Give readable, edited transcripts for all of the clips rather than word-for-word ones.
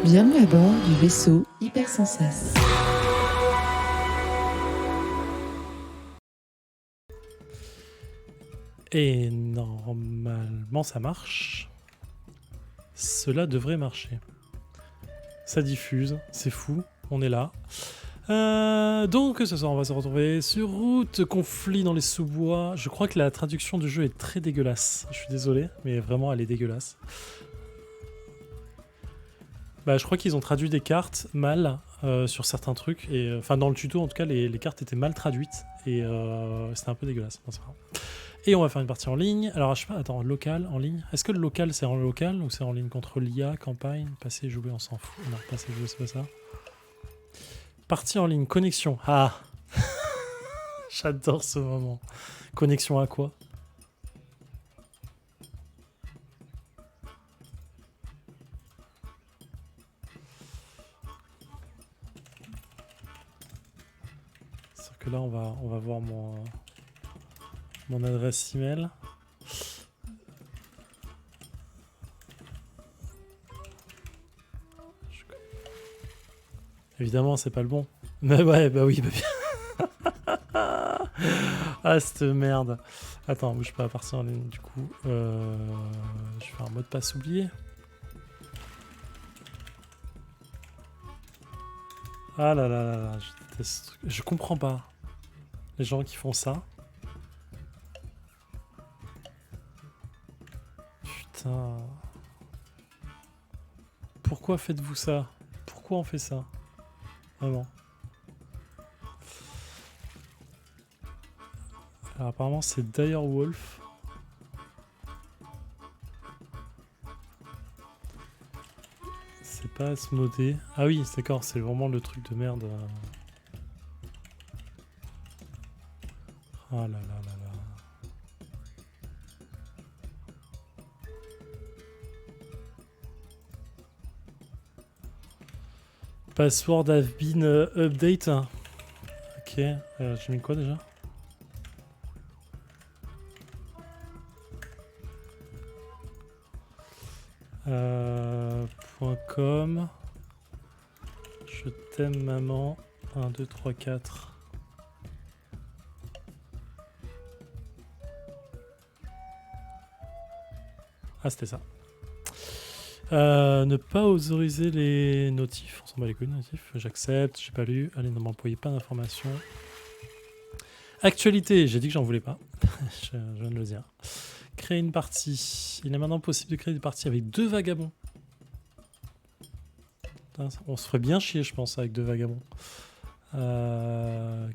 Bienvenue à bord du vaisseau Hypersensas. Et normalement ça marche. Cela devrait marcher. Ça diffuse, c'est fou, on est là. Donc ce soir on va se retrouver sur Route, conflit dans les sous-bois. Je crois que la traduction du jeu est très dégueulasse. Je suis désolé, mais vraiment elle est dégueulasse. Bah, je crois qu'ils ont traduit des cartes mal sur certains trucs. Et, enfin dans le tuto en tout cas les cartes étaient mal traduites. Et c'était un peu dégueulasse. Bon, c'est pas grave. Et on va faire une partie en ligne. Alors, je sais pas, attends, local, en ligne. Est-ce que le local, c'est en local ou c'est en ligne contre l'IA, campagne, passer, jouer, on s'en fout. Non, passer, jouer, c'est pas ça. Partie en ligne, connexion. Ah j'adore ce moment. Connexion à quoi? C'est que là, on va voir mon adresse email. Évidemment, c'est pas le bon. Mais ouais, bah oui, bah bien. Ah, cette merde. Attends, bouge pas, partir en ligne, du coup. Je vais faire un mot de passe oublié. Ah là là là là, je déteste. Je comprends pas les gens qui font ça. Putain. Pourquoi faites-vous ça? Pourquoi on fait ça? Vraiment. Alors apparemment c'est Direwolf. C'est pas Asmodée. Ah oui, d'accord, c'est vraiment le truc de merde. Ah là là là là. Password have been update. Ok, j'ai mis quoi déjà? .com. Je t'aime maman. 1, 2, 3, 4. Ah, c'était ça. Ne pas autoriser les notifs. On s'en bat les couilles, notifs. J'accepte, j'ai pas lu. Allez, ne m'employez pas d'informations. Actualité, j'ai dit que j'en voulais pas. je viens de le dire. Créer une partie. Il est maintenant possible de créer des parties avec 2 vagabonds. Putain, on se ferait bien chier, je pense, avec 2 vagabonds.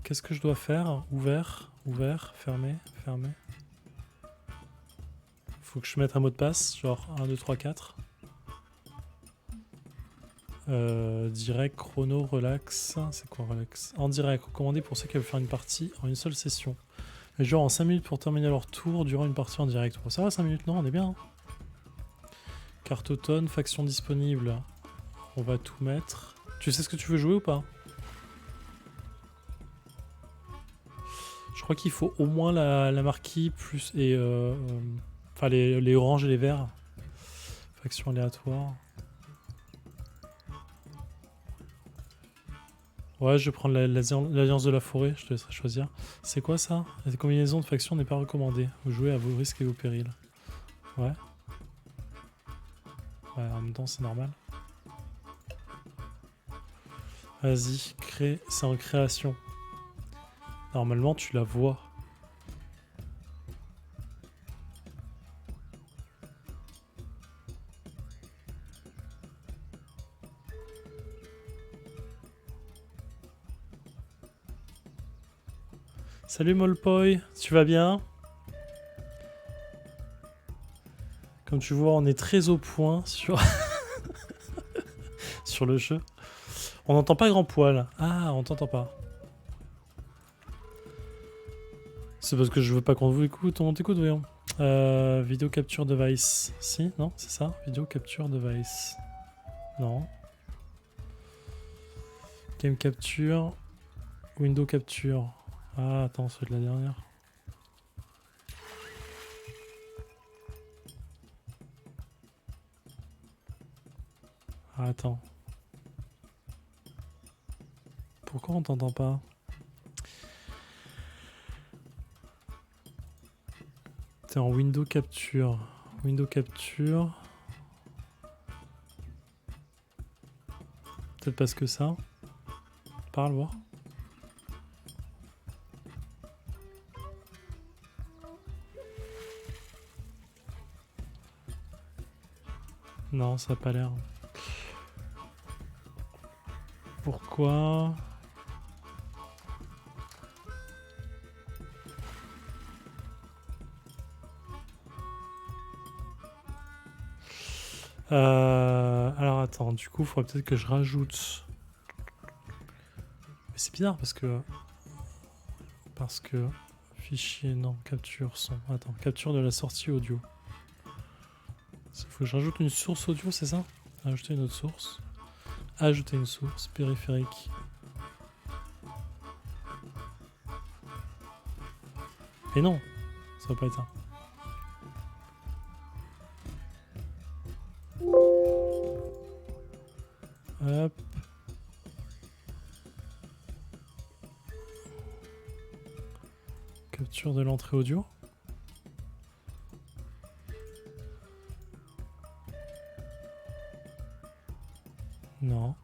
Qu'est-ce que je dois faire? Ouvert, ouvert, fermé, fermé. Faut que je mette un mot de passe, genre 1, 2, 3, 4. Direct, chrono, relax. C'est quoi relax? En direct, recommandé pour ceux qui veulent faire une partie en une seule session. Les joueurs ont 5 minutes pour terminer leur tour durant une partie en direct. Bon, ça va 5 minutes, non? On est bien. Hein. Carte automne, faction disponible. On va tout mettre. Tu sais ce que tu veux jouer ou pas? Je crois qu'il faut au moins la marquise plus et enfin les oranges et les verts. Faction aléatoire. Ouais, je vais prendre l'Alliance de la Forêt, je te laisserai choisir. C'est quoi ça? La combinaison de factions n'est pas recommandée. Vous jouez à vos risques et vos périls. Ouais. Ouais, en même temps, c'est normal. Vas-y, crée. C'est en création. Normalement, tu la vois. Salut Molpoy, tu vas bien? Comme tu vois, on est très au point sur, sur le jeu. On n'entend pas grand poil. Ah, on t'entend pas. C'est parce que je veux pas qu'on vous écoute. On t'écoute, voyons. Vidéo capture device. Si, non, c'est ça. Vidéo capture device. Non. Game capture. Window capture. Ah, attends, c'est de la dernière. Ah, attends. pourquoi on t'entend pas? T'es en window capture. Window capture. Peut-être parce que ça. Parle, voir. Non, ça a pas l'air. Pourquoi? Alors attends, du coup, il faudrait peut-être que je rajoute. Mais c'est bizarre parce que fichier, non, capture son. Attends, capture de la sortie audio. Il faut que je rajoute une source audio, c'est ça? Ajouter une autre source. Ajouter une source périphérique. Et non, ça va pas être ça. Hop. Capture de l'entrée audio. Non.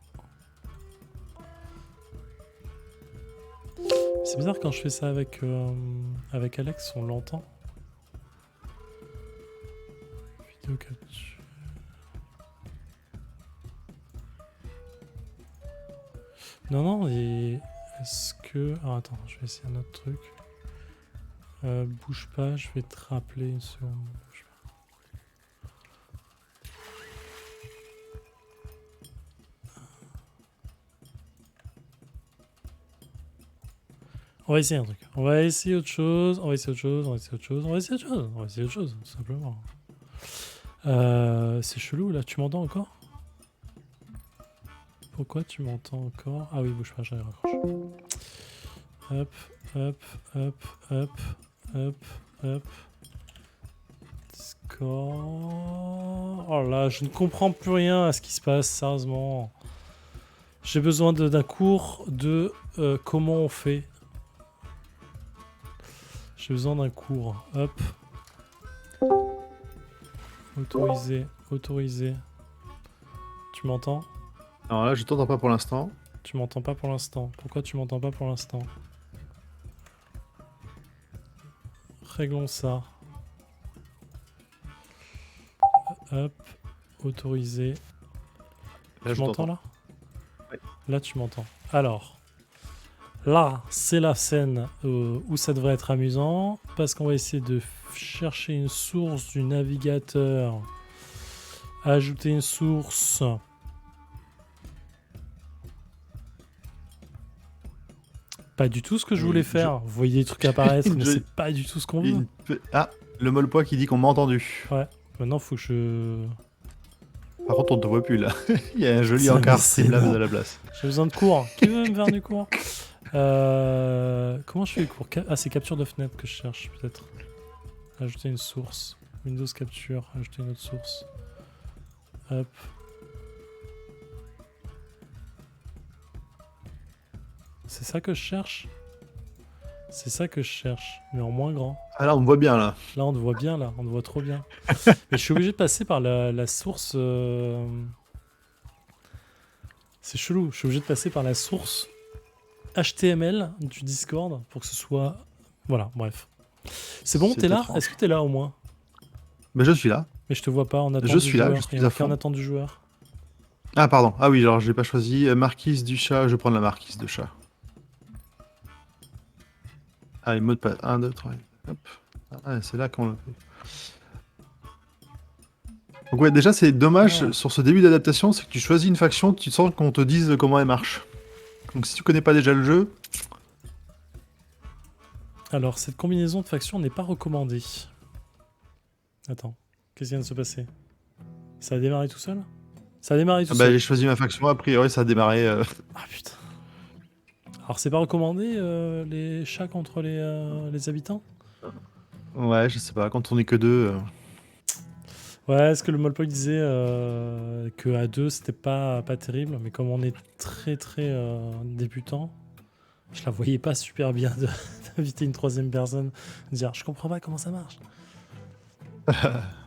C'est bizarre quand je fais ça avec Alex, on l'entend. Vidéo capture. Non, non, et est-ce que... Ah, attends, je vais essayer un autre truc. Bouge pas, je vais te rappeler une seconde. Bouge pas. On va essayer un truc. On va essayer autre chose. On va essayer autre chose. On va essayer autre chose. On va essayer autre chose. On va essayer autre chose, tout simplement. C'est chelou là. Tu m'entends encore? Pourquoi tu m'entends encore? Ah oui, bouge pas, j'arrive à raccrocher. Hop, hop, hop, hop, hop, hop. Discord. Oh là, je ne comprends plus rien à ce qui se passe, sérieusement. J'ai besoin d'un cours de comment on fait. J'ai besoin d'un cours. Hop. Autoriser, autoriser. Tu m'entends? Alors là, je t'entends pas pour l'instant. Tu m'entends pas pour l'instant. Pourquoi tu m'entends pas pour l'instant? Réglons ça. Hop. Autoriser. Là, Tu je m'entends t'entends. là? Ouais. Là, tu m'entends. Alors. Là, c'est la scène où ça devrait être amusant. Parce qu'on va essayer de chercher une source du navigateur. Ajouter une source. Pas du tout ce que je voulais faire. Vous voyez des trucs apparaître, mais c'est pas du tout ce qu'on veut. Ah, le molpois qui dit qu'on m'a entendu. Ouais, maintenant faut que je... Par contre, on ne te voit plus là. Il y a un joli Ça, encart mais c'est Streamlabs bon. à la place. J'ai besoin de cours. Qui veut me faire du cours? Comment je fais les cours? Ah, c'est capture de fenêtre que je cherche, peut-être. Ajouter une source. Windows Capture, ajouter une autre source. Hop. C'est ça que je cherche? C'est ça que je cherche, mais en moins grand. Ah là, on me voit bien là. Là, on te voit bien, là. On te voit trop bien. Mais je suis obligé de passer par la source... C'est chelou. Je suis obligé de passer par la source HTML du Discord pour que ce soit... Voilà, bref. C'est bon, C'est t'es là? étrange. Est-ce que t'es là au moins? Mais je suis là. Mais je te vois pas, on attend Je du suis là, joueur. je suis Il y a à marqué en fond. attente du joueur. Ah, pardon. Ah oui, alors je l'ai pas choisi. Marquise du chat, je vais prendre la marquise de chat. Allez, mot de passe. 1, 2, 3. Hop. Ah, c'est là qu'on le fait. Donc ouais, déjà, c'est dommage Ah. sur ce début d'adaptation, c'est que tu choisis une faction, tu sens qu'on te dise comment elle marche. Donc si tu connais pas déjà le jeu, Alors, cette combinaison de factions n'est pas recommandée. Attends, qu'est-ce qui vient de se passer? Ça a démarré tout seul? Ça a démarré tout bah, seul. j'ai choisi ma faction, a priori ça a démarré. Ah putain. Alors, c'est pas recommandé les chats contre les habitants? Ouais, je sais pas, quand on est que deux. Ouais, est-ce que le Molpoy disait que à deux c'était pas terrible, mais comme on est très débutant, Je la voyais pas super bien d'inviter une troisième personne, dire je comprends pas comment ça marche.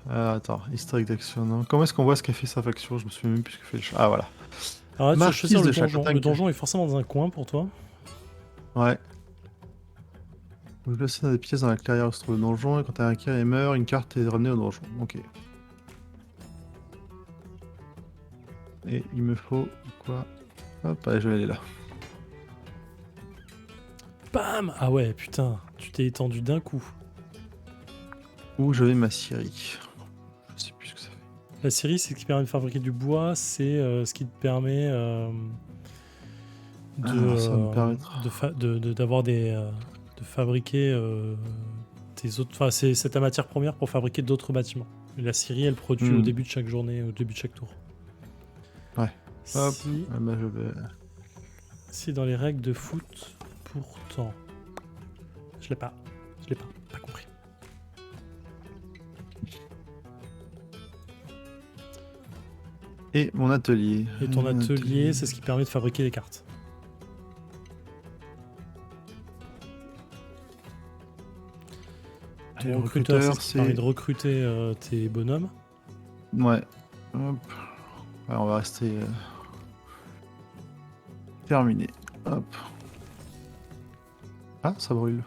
Attends, historique d'action, non. Comment est-ce qu'on voit ce qu'a fait sa faction? Je me souviens même plus ce que fait le chat. Ah, voilà. Alors là, tu vas Marquise choisir le de donjon. Châteautinque. Le donjon est forcément dans un coin pour toi. Ouais. Vous placez dans des pièces dans la clairière où se trouve le donjon, et quand un vainqueur meurt, une carte est ramenée au donjon. Ok. Et il me faut quoi? Hop, allez, je vais aller là. Bam! Ah ouais, putain, tu t'es étendu d'un coup. Où je vais ma scierie. Je sais plus ce que ça fait. La scierie, c'est ce qui permet de fabriquer du bois, c'est ce qui te permet Alors, ça va me permettre. d'avoir de fabriquer tes autres. Enfin, c'est ta matière première pour fabriquer d'autres bâtiments. Et la scierie, elle produit au début de chaque journée, au début de chaque tour. Ouais. Hop. Si, Ah bah, je vais. si dans les règles de foot, pourtant. Je l'ai pas. Je l'ai pas compris. Et mon atelier. Et ton atelier, c'est ce qui permet de fabriquer les cartes. Les Ton recruteur, c'est ce qui c'est. permet de recruter tes bonhommes. Ouais. Hop. Ouais, on va rester. Terminé. Hop. Ah, ça brûle.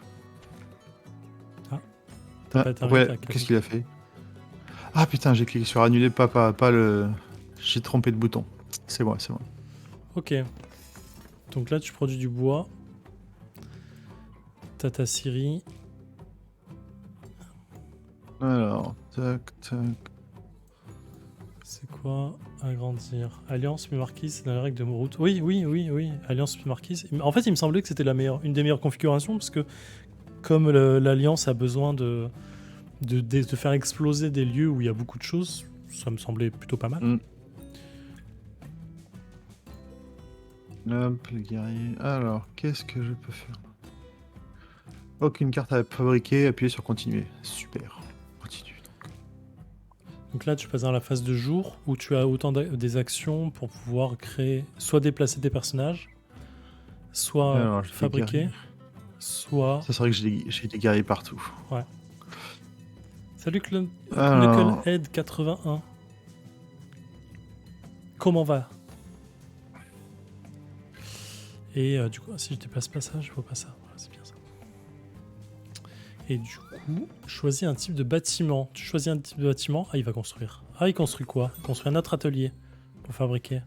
T'as Ah, pas été ouais, invité à qu'est-ce qu'il a fait? Ah putain, j'ai cliqué sur annuler, pas le. J'ai trompé de bouton. C'est moi, c'est moi. Ok. Donc là, tu produis du bois. T'as ta scierie. Alors, tac, tac. C'est quoi? Agrandir. Alliance puis marquise, c'est dans les règles de Mourout. Oui. Alliance puis marquise. En fait, il me semblait que c'était une des meilleures configurations parce que comme l'Alliance a besoin de faire exploser des lieux où il y a beaucoup de choses, ça me semblait plutôt pas mal. Hop, les guerriers. Alors, qu'est-ce que je peux faire? Aucune carte à fabriquer, appuyez sur continuer. Super. Continue. Donc là, tu passes dans la phase de jour où tu as autant des actions pour pouvoir créer, soit déplacer des personnages, soit Alors, je fais fabriquer, guerrier. soit... Ça, c'est vrai que j'ai des guerriers partout. Ouais. Salut Alors. Knucklehead 81. Comment va? Et du coup, si je déplace pas ça, je vois pas ça. Voilà, c'est bien ça. Et du coup, choisis un type de bâtiment. Tu choisis un type de bâtiment. Ah, il va construire. Ah, il construit quoi? Il construit un autre atelier pour fabriquer.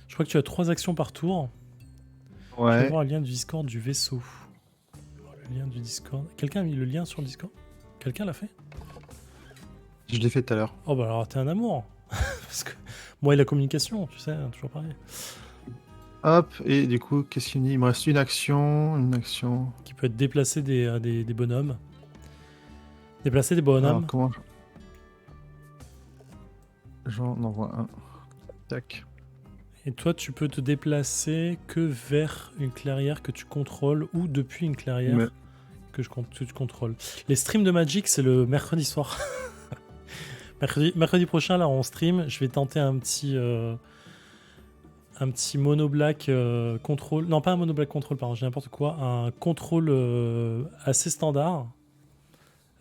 Je crois que tu as 3 actions par tour. Je vais Ouais. voir le lien du Discord du vaisseau. Le lien du Discord. Quelqu'un a mis le lien sur le Discord? Quelqu'un l'a fait? Je l'ai fait tout à l'heure. Oh bah alors t'es un amour. Parce que moi et la communication, tu sais, toujours pareil. Hop, et du coup, qu'est-ce qu'il me dit? Il me reste une action. Qui peut être déplacer des bonhommes. Déplacer des Alors, bonhommes. comment j'en envoie un. Tac. Et toi, tu peux te déplacer que vers une clairière que tu contrôles ou depuis une clairière Mais- que tu contrôles. Les streams de Magic, c'est le mercredi soir. mercredi prochain, là, on stream. Je vais tenter un petit mono black contrôle. Non, pas un mono black contrôle, pardon, j'ai n'importe quoi. Un contrôle assez standard.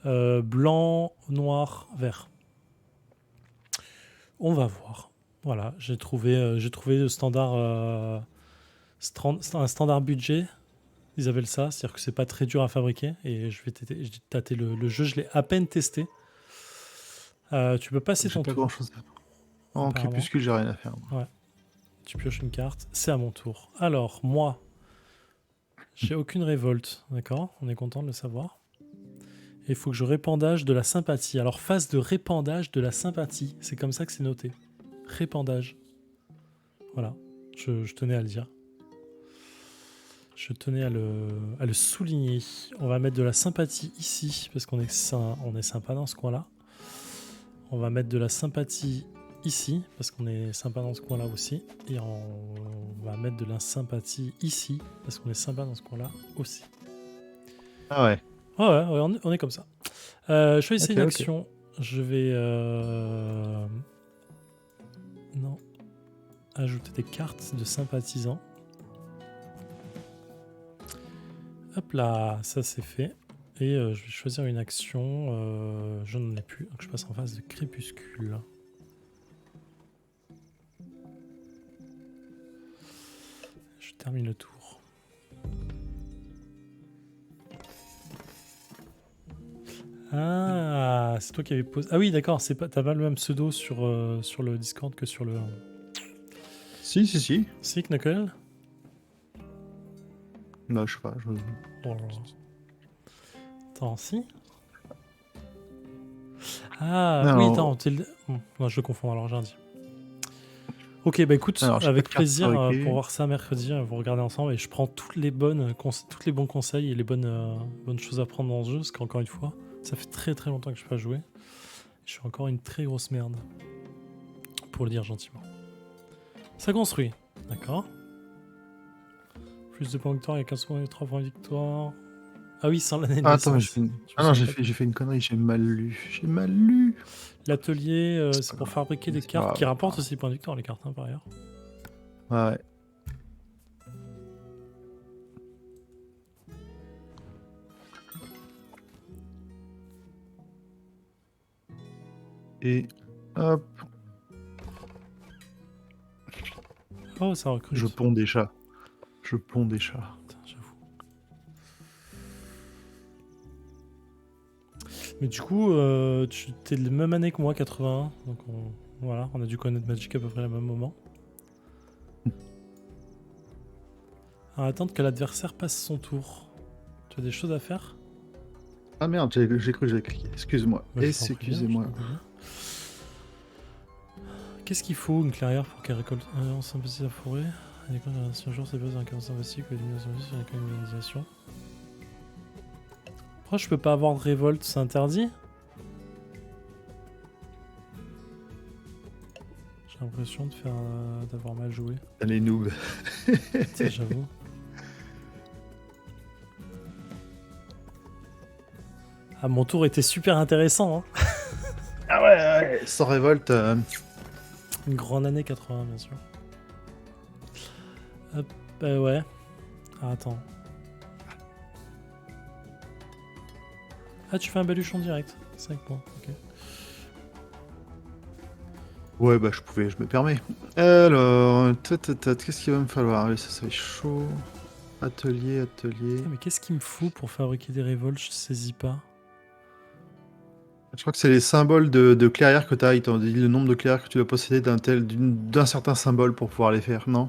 Blanc, noir, vert. On va voir. Voilà, j'ai trouvé le standard, un standard budget. Ils appellent ça, c'est-à-dire que c'est pas très dur à fabriquer. Et je vais tâter le jeu, je l'ai à peine testé. Tu peux passer J'ai ton pas tour. grand-chose à faire. En Apparemment. crépuscule, j'ai rien à faire. Tu pioches une carte, c'est à mon tour. Alors, moi, j'ai aucune révolte, d'accord? On est content de le savoir. Et il faut que je répandage de la sympathie. Alors, phase de répandage de la sympathie, c'est comme ça que c'est noté. Répandage. Voilà, je tenais à le dire. Je tenais à le souligner. On va mettre de la sympathie ici, parce qu'on est sympa dans ce coin-là. On va mettre de la sympathie ici, parce qu'on est sympa dans ce coin-là aussi. Et on va mettre de la sympathie ici, parce qu'on est sympa dans ce coin-là aussi. Ah ouais. Ouais, on est comme ça. Choisissez une Ok. action. Je vais... Non. Ajouter des cartes de sympathisants. Hop là, ça c'est fait. Et je vais choisir une action. Je n'en ai plus, donc je passe en phase de crépuscule. Je termine le tour. Ah, c'est toi qui avais posé. Ah oui, d'accord, c'est pas, t'as pas le même pseudo sur le Discord que sur le. Si. Si, Knuckle? Non, je sais pas. Oh là là. Attends, si? Ah, Non. oui, attends, non, je confonds, alors j'ai un dit. Ok, bah écoute, Alors, j'ai avec pas de carte plaisir fabriquée. pour voir ça mercredi, vous regardez ensemble et je prends toutes les bons conseils et les bonnes choses à prendre dans ce jeu, parce qu'encore une fois, ça fait très très longtemps que je n'ai pas joué. Je suis encore une très grosse merde, pour le dire gentiment. Ça construit, d'accord. Plus de points de victoire, il y a 15 points et 3 points de victoire. Ah oui, sans l'année de Ah, attends, mais naissance. j'ai fait une connerie, j'ai mal lu. L'atelier, C'est c'est pas pour grave. fabriquer des C'est pas cartes grave. qui rapportent aussi des points de victoire, les cartes, hein, par ailleurs. Ouais. Et hop, Oh, ça recrute. je ponds des chats. Putain, j'avoue. Mais du coup, tu t'es de la même année que moi, 81. Donc voilà, on a dû connaître Magic à peu près au même moment. Alors, attendre que l'adversaire passe son tour. Tu as des choses à faire? Ah merde, j'ai cru que j'avais cliqué. Excuse-moi. Bah, je t'en prie bien, Excusez-moi. je t'en prie bien. Qu'est-ce qu'il faut une clairière pour qu'elle récolte on sympathise la forêt? Elle si un jour c'est pas un caractère sympathique ou élimination sur la canalisation. Pourquoi je peux pas avoir de révolte? C'est interdit? J'ai l'impression de faire d'avoir mal joué. Les noobs. Ça, j'avoue. Ah, mon tour était super intéressant. Hein. Ah ouais. Sans révolte. Une grande année 80, bien sûr. Hop, bah ouais. Ah, attends. Ah, tu fais un baluchon direct. 5 points, ok. Ouais, bah je me permets. Alors, qu'est-ce qu'il va me falloir? Allez, ça va être chaud. Atelier. Ah, mais qu'est-ce qu'il me faut pour fabriquer des révoltes? Je saisis pas. Je crois que c'est les symboles de clairière que tu as. Ils t'ont dit le nombre de clairières que tu dois posséder d'un certain symbole pour pouvoir les faire, non?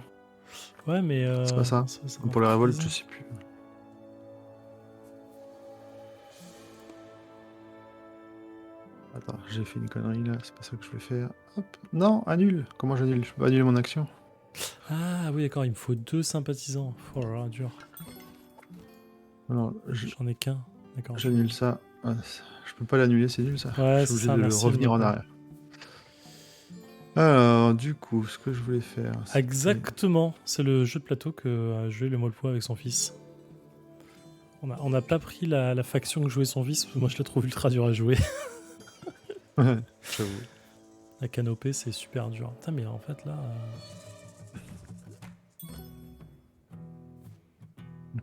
Ouais, mais C'est pas ça? ça Pour les révoltes, prison. je sais plus. Attends, j'ai fait une connerie là, c'est pas ça que je vais faire. Hop. Non, annule. Comment j'annule? Je peux pas annuler mon action. Ah oui, d'accord, il me faut 2 sympathisants. Oh là là, dur. Alors, J'en ai qu'un. D'accord. j'annule ça. Ah, je peux pas l'annuler, c'est nul ça. Ouais, Je suis c'est obligé ça, de merci revenir de me en arrière. Alors, du coup, ce que je voulais faire. c'était- Exactement, c'est le jeu de plateau que a joué le Molpo avec son fils. On n'a pas pris la faction que jouait son fils, parce que moi je la trouve ultra dur à jouer. J'avoue. La canopée, c'est super dur. Putain, mais en fait là.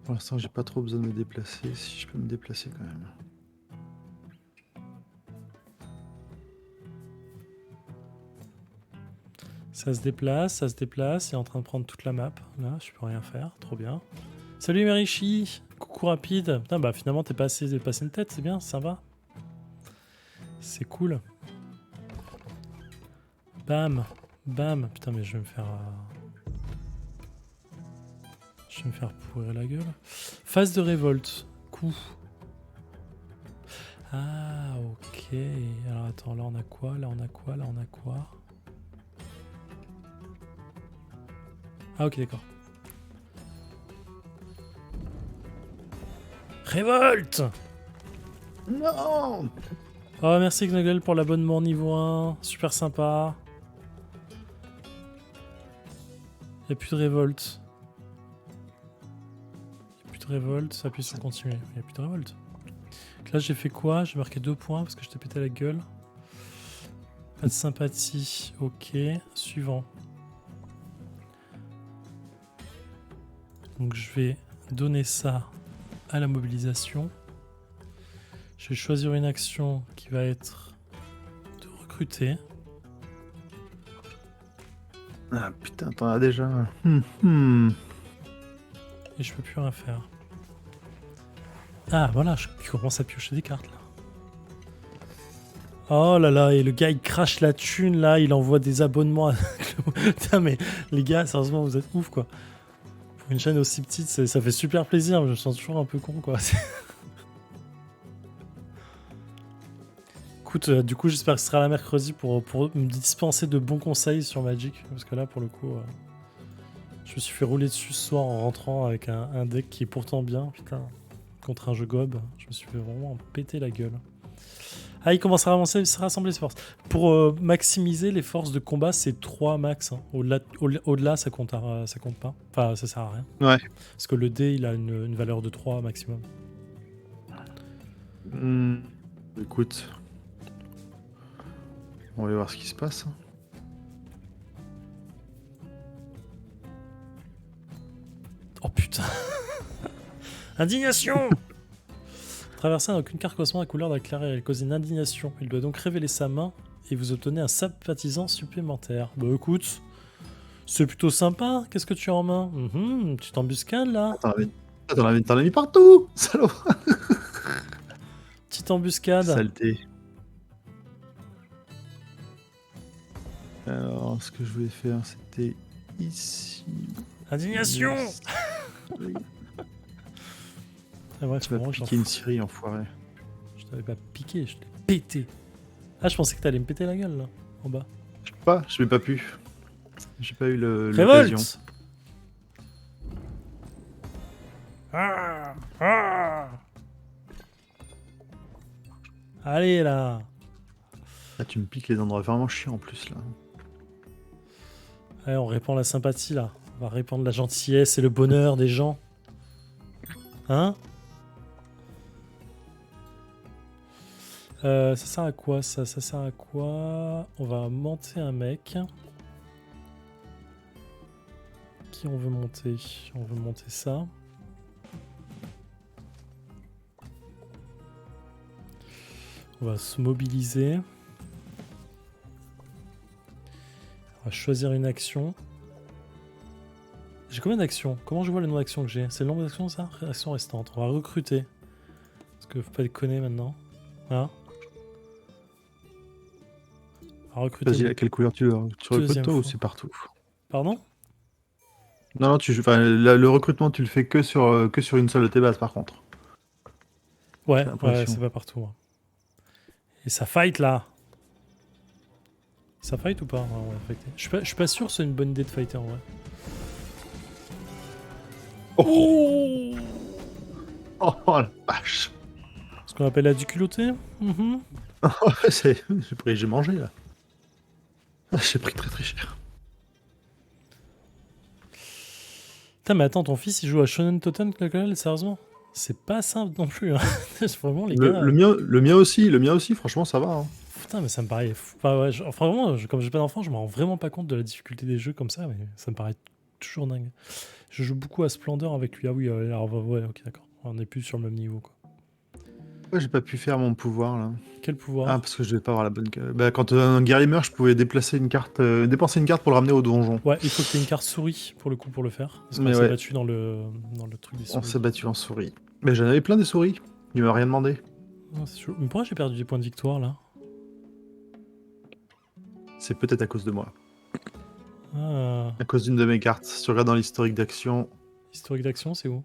Pour l'instant, j'ai pas trop besoin de me déplacer. Si je peux me déplacer quand même. Ça se déplace, il est en train de prendre toute la map. Là, je peux rien faire, trop bien. Salut Merichi, coucou rapide. Putain, bah finalement t'es passé une tête, c'est bien, ça va. C'est cool. Bam, bam. Putain, mais je vais me faire. Je vais me faire pourrir la gueule. Phase de révolte. Coup. Ah, ok. Alors attends, là on a quoi? Là on a quoi? Là on a quoi? Ah, ok, d'accord. Révolte! Non! Oh, merci Knuggle pour l'abonnement niveau 1. Super sympa. Il n'y a plus de révolte. Il n'y a plus de révolte. Appuie sur continuer. Il n'y a plus de révolte. Donc là, j'ai fait quoi? J'ai marqué 2 points parce que je t'ai pété la gueule. Pas de sympathie. Ok. Suivant. Donc je vais donner ça à la mobilisation. Je vais choisir une action qui va être de recruter. Ah putain, t'en as déjà. Et je peux plus rien faire. Ah voilà, je commence à piocher des cartes là. Oh là là, et le gars il crache la thune là, il envoie des abonnements à... Putain mais les gars, sérieusement vous êtes ouf quoi. Pour une chaîne aussi petite, ça fait super plaisir, mais je me sens toujours un peu con quoi. Écoute, du coup j'espère que ce sera là mercredi pour me dispenser de bons conseils sur Magic, parce que là pour le coup, je me suis fait rouler dessus ce soir en rentrant avec un deck qui est pourtant bien, putain, contre un jeu gob, je me suis fait vraiment péter la gueule. Ah, il commence à rassembler ses forces. Pour maximiser les forces de combat, c'est 3 max. Hein. Au-delà, ça compte pas. Enfin, ça sert à rien. Ouais. Parce que le dé, il a une valeur de 3 maximum. Écoute. On va voir ce qui se passe. Oh putain. Indignation. Traverser n'a aucune carte correspondant à la couleur de la clairière. Elle cause une indignation. Il doit donc révéler sa main et vous obtenez un sympathisant supplémentaire. Bah écoute, c'est plutôt sympa. Qu'est-ce que tu as en main? Tu t'embuscades là? T'en as mis partout, salaud. Petite embuscade. Saleté. Alors, ce que je voulais faire, c'était ici. Indignation. Oui. Ah ouais, Tu vas piquer une Syrie, enfoiré. Je t'avais pas piqué, je t'ai pété. Ah, je pensais que t'allais me péter la gueule là, en bas. Je sais pas, je l'ai pas pu. J'ai pas eu l'occasion. Révolte. Allez là. Là, tu me piques les endroits vraiment chiants en plus là. Allez, on répand la sympathie là. On va répandre la gentillesse et le bonheur des gens. Hein? Ça sert à quoi ça? Ça sert à quoi? On va monter un mec. Qui on veut monter? On veut monter ça. On va se mobiliser. On va choisir une action. J'ai combien d'actions? Comment je vois le nombre d'actions que j'ai? C'est le nombre d'actions ça? Action restante. On va recruter. Parce que faut pas déconner maintenant. Hein? On va recruter. Vas-y, à quelle couleur tu recrutes toi ou c'est partout? Pardon? Non, le recrutement, tu le fais que sur une seule de tes bases par contre. Ouais, l'impression. c'est pas partout. Hein. Et ça fight là. Ça fight ou pas? Ouais, on va fighter. Je suis pas sûr que ce soit une bonne idée de fighter en vrai. Oh, oh la vache. Ce qu'on appelle la duculotée. J'ai mangé là. J'ai pris très très cher. Putain, mais attends, ton fils il joue à Shonen Totem, sérieusement? C'est pas simple non plus. Hein. Vraiment, les gars. Le mien aussi, franchement, ça va. Hein. Putain, mais ça me paraît fou. Enfin, ouais, enfin, vraiment, comme j'ai pas d'enfant, je me rends vraiment pas compte de la difficulté des jeux comme ça, mais ça me paraît toujours dingue. Je joue beaucoup à Splendor avec lui. Ah oui, alors, ouais, ok, d'accord. On est plus sur le même niveau, quoi. Pourquoi j'ai pas pu faire mon pouvoir là? Quel pouvoir? Ah, parce que je devais pas avoir la bonne. Bah, quand un guerrier meurt, je pouvais dépenser une carte pour le ramener au donjon. Ouais, il faut que tu aies une carte souris pour le coup pour le faire. Parce qu'on Mais s'est ouais. battu dans le truc des souris. On s'est battu en souris. Mais j'en avais plein des souris. Il m'a rien demandé. Ah, c'est chaud. Mais pourquoi j'ai perdu des points de victoire là? C'est peut-être à cause de moi. Ah, À cause d'une de mes cartes. Si tu regardes dans l'historique d'action, historique d'action, c'est où?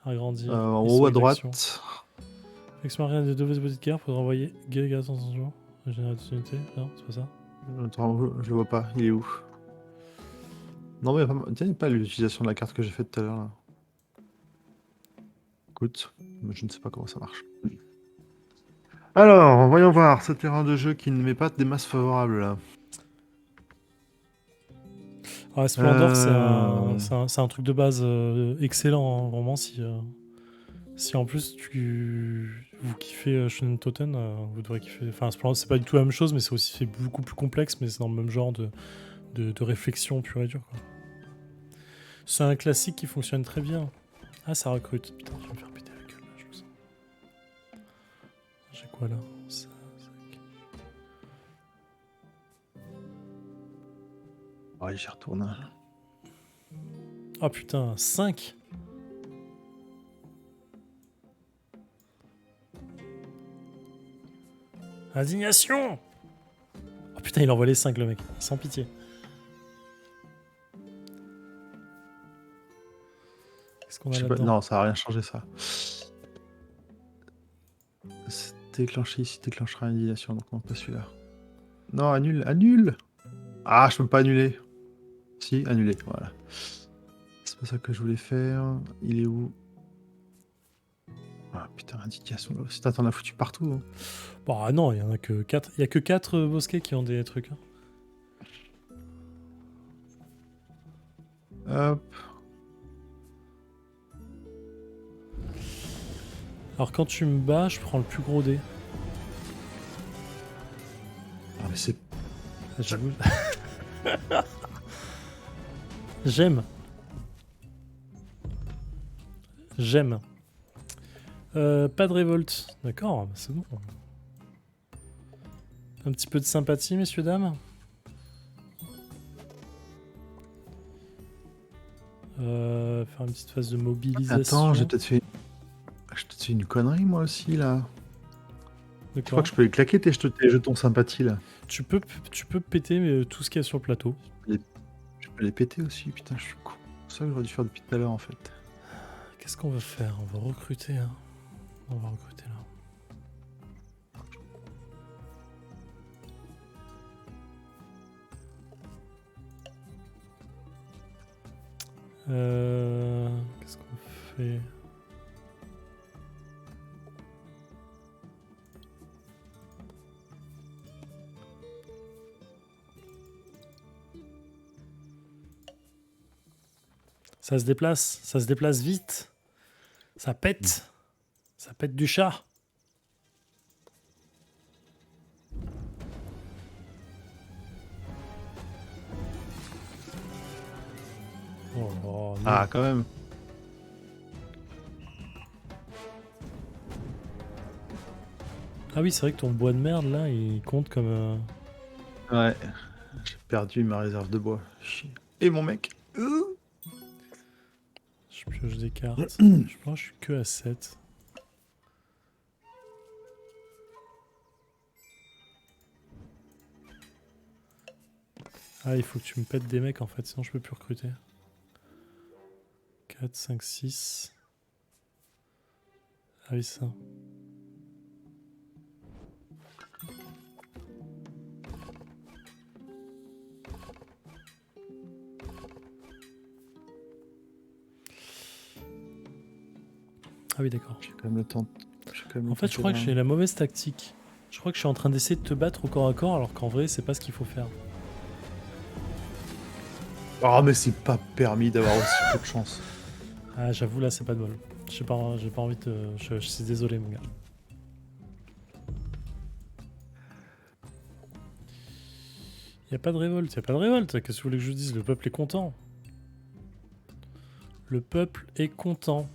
Agrandir. en haut à Historique droite. d'action. Action rien de deux petites cartes pour renvoyer Gaga sans son jour. Général d'unité. Non, c'est pas ça. Attends, je le vois pas. Il est où? Non, mais tiens, il n'y a pas l'utilisation de la carte que j'ai faite tout à l'heure là. Écoute, je ne sais pas comment ça marche. Alors, voyons voir. Ce terrain de jeu qui ne met pas des masses favorables là. Ah, Splendor, c'est un truc de base excellent, hein, vraiment. Si en plus vous kiffez Shonen Totem, vous devrez kiffer. Enfin, Splendor, c'est pas du tout la même chose, mais c'est beaucoup plus complexe, mais c'est dans le même genre de réflexion pure et dure. Quoi. C'est un classique qui fonctionne très bien. Ah, ça recrute. Putain, je vais me faire péter quoi là? Ça, Ouais, j'y retourne. oh putain, 5. Indignation. Oh putain, il envoie les 5 le mec, sans pitié. Qu'est-ce qu'on Je a sais pas, là-dedans? non, ça a rien changé ça. C'est déclenché ici, déclenchera l'indignation, donc non, pas celui-là. Non, annule, annule. Ah, je peux pas annuler. Si, annuler, voilà. C'est pas ça que je voulais faire. Il est où? Ah putain, indication là. C'est t'en as foutu partout. Hein. Bon, ah non, il y en a que 4. Il y a que 4 bosquets qui ont des trucs. Hein. Hop. Alors quand tu me bats, je prends le plus gros dé. Ah, mais c'est. Ah, j'avoue. J'aime. J'aime. Pas de révolte. D'accord, bah c'est bon. Un petit peu de sympathie, messieurs, dames. Faire une petite phase de mobilisation. Attends, j'ai peut-être fait. J'ai peut-être fait une connerie moi aussi là. De Je crois quoi que je peux les claquer tes jetons sympathie là. tu peux péter tout ce qu'il y a sur le plateau. Je peux les péter aussi, putain, je suis con. C'est ça que j'aurais dû faire depuis tout à l'heure en fait. Qu'est-ce qu'on va faire? On va recruter. Hein. On va recruter là. Qu'est-ce qu'on fait? Ça se déplace vite. Ça pète. Ça pète du chat. Oh, non. Ah, quand même. Ah oui, c'est vrai que ton bois de merde là, il compte comme. Ouais. J'ai perdu ma réserve de bois. Chier. Et mon mec. Je pioche des cartes. Je pense que je suis que à 7. Ah, il faut que tu me pètes des mecs en fait, sinon je peux plus recruter. 4, 5, 6. Ah oui, ça. Ah oui, d'accord. J'ai quand même le temps. En fait, je crois que j'ai la mauvaise tactique. Je crois que je suis en train d'essayer de te battre au corps à corps, alors qu'en vrai, c'est pas ce qu'il faut faire. Oh, mais c'est pas permis d'avoir aussi peu de chance. Ah, j'avoue, là, c'est pas de bol. J'ai pas envie de. Je suis désolé, mon gars. Y a pas de révolte, y a pas de révolte. Qu'est-ce que vous voulez que je vous dise? Le peuple est content. Le peuple est content.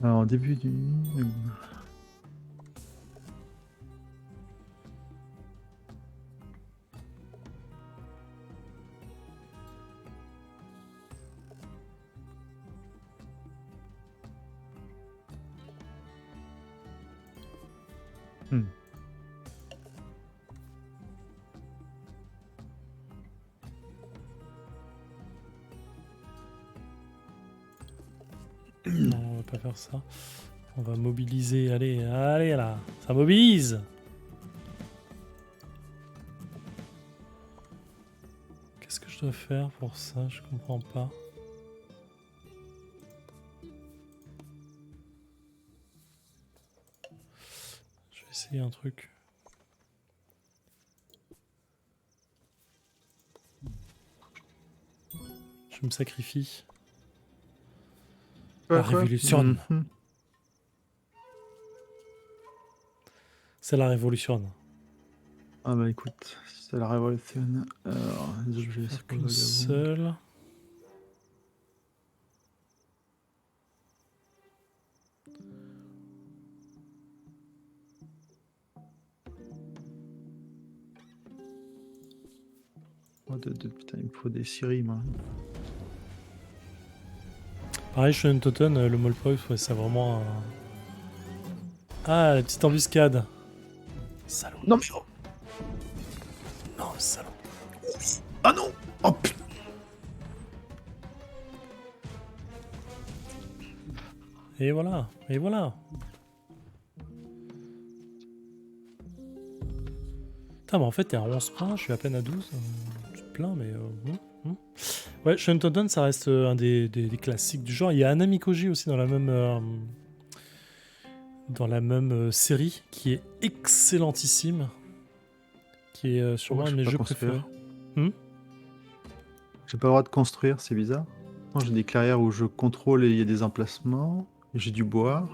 Alors, en début du. Non, on va pas faire ça. On va mobiliser. Allez, allez là. Ça mobilise. Qu'est-ce que je dois faire pour ça? Je comprends pas. Je vais essayer un truc. Je me sacrifie. La révolution. Mhm. C'est la révolution. Ah bah écoute, c'est la révolution. Alors, les Je vais objets faire sont qu'une vagabonds. seule. Putain, il me faut des Siri, moi. Pareil, Shonen Totten, le Molpox, ouais, c'est vraiment un... Ah, la petite embuscade. Salaud. Non, mais... oh. Non, salaud. Ah non. Oh putain. Et voilà, et voilà. Putain, mais en fait, t'es à 11 points, je suis à peine à 12. Tu te plains, mais... Ouais, Shonen Totten, ça reste un des classiques du genre. Il y a Anami Koji aussi dans la même série, qui est excellentissime. Qui est sûrement un de mes jeux préférés. J'ai pas le droit de construire, c'est bizarre. Non, j'ai des clairières où je contrôle et il y a des emplacements. J'ai du bois.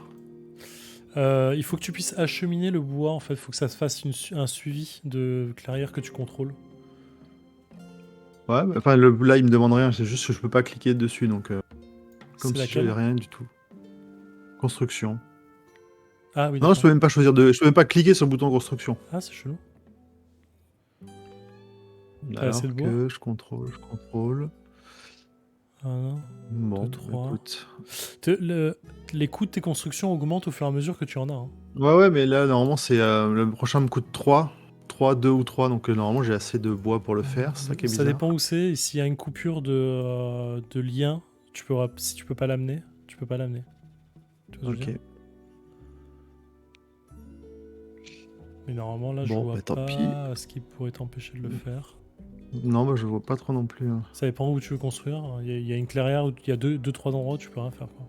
Il faut que tu puisses acheminer le bois, en fait. Il faut que ça se fasse un suivi de clairière que tu contrôles. Ouais, bah, enfin, là, il me demande rien, c'est juste que je peux pas cliquer dessus, donc... comme C'est si j'avais laquelle? rien du tout. Construction. Ah oui, Non, je d'accord. peux même pas choisir de... Je peux même pas cliquer sur le bouton construction. Ah, c'est chelou. T'as Alors assez de bois? que je contrôle. Ah non. Bon, Deux, trois. écoute. Les coûts de tes constructions augmentent au fur et à mesure que tu en as. Hein. Ouais, mais là, normalement, c'est le prochain me coûte 3. 3, 2 ou 3, donc normalement, j'ai assez de bois pour le faire. C'est ça qui est Ça bizarre. dépend où c'est. Et s'il y a une coupure de lien, si tu peux pas l'amener, tu peux pas l'amener. Tu vois ce que je veux Ok. dire? Mais normalement, là, je Bon, vois bah, tant pas pis. ce qui pourrait t'empêcher de le faire. Non, bah, je vois pas trop non plus. Hein. Ça dépend où tu veux construire. Il y a une clairière où il y a deux, trois endroits où tu peux rien faire. Quoi.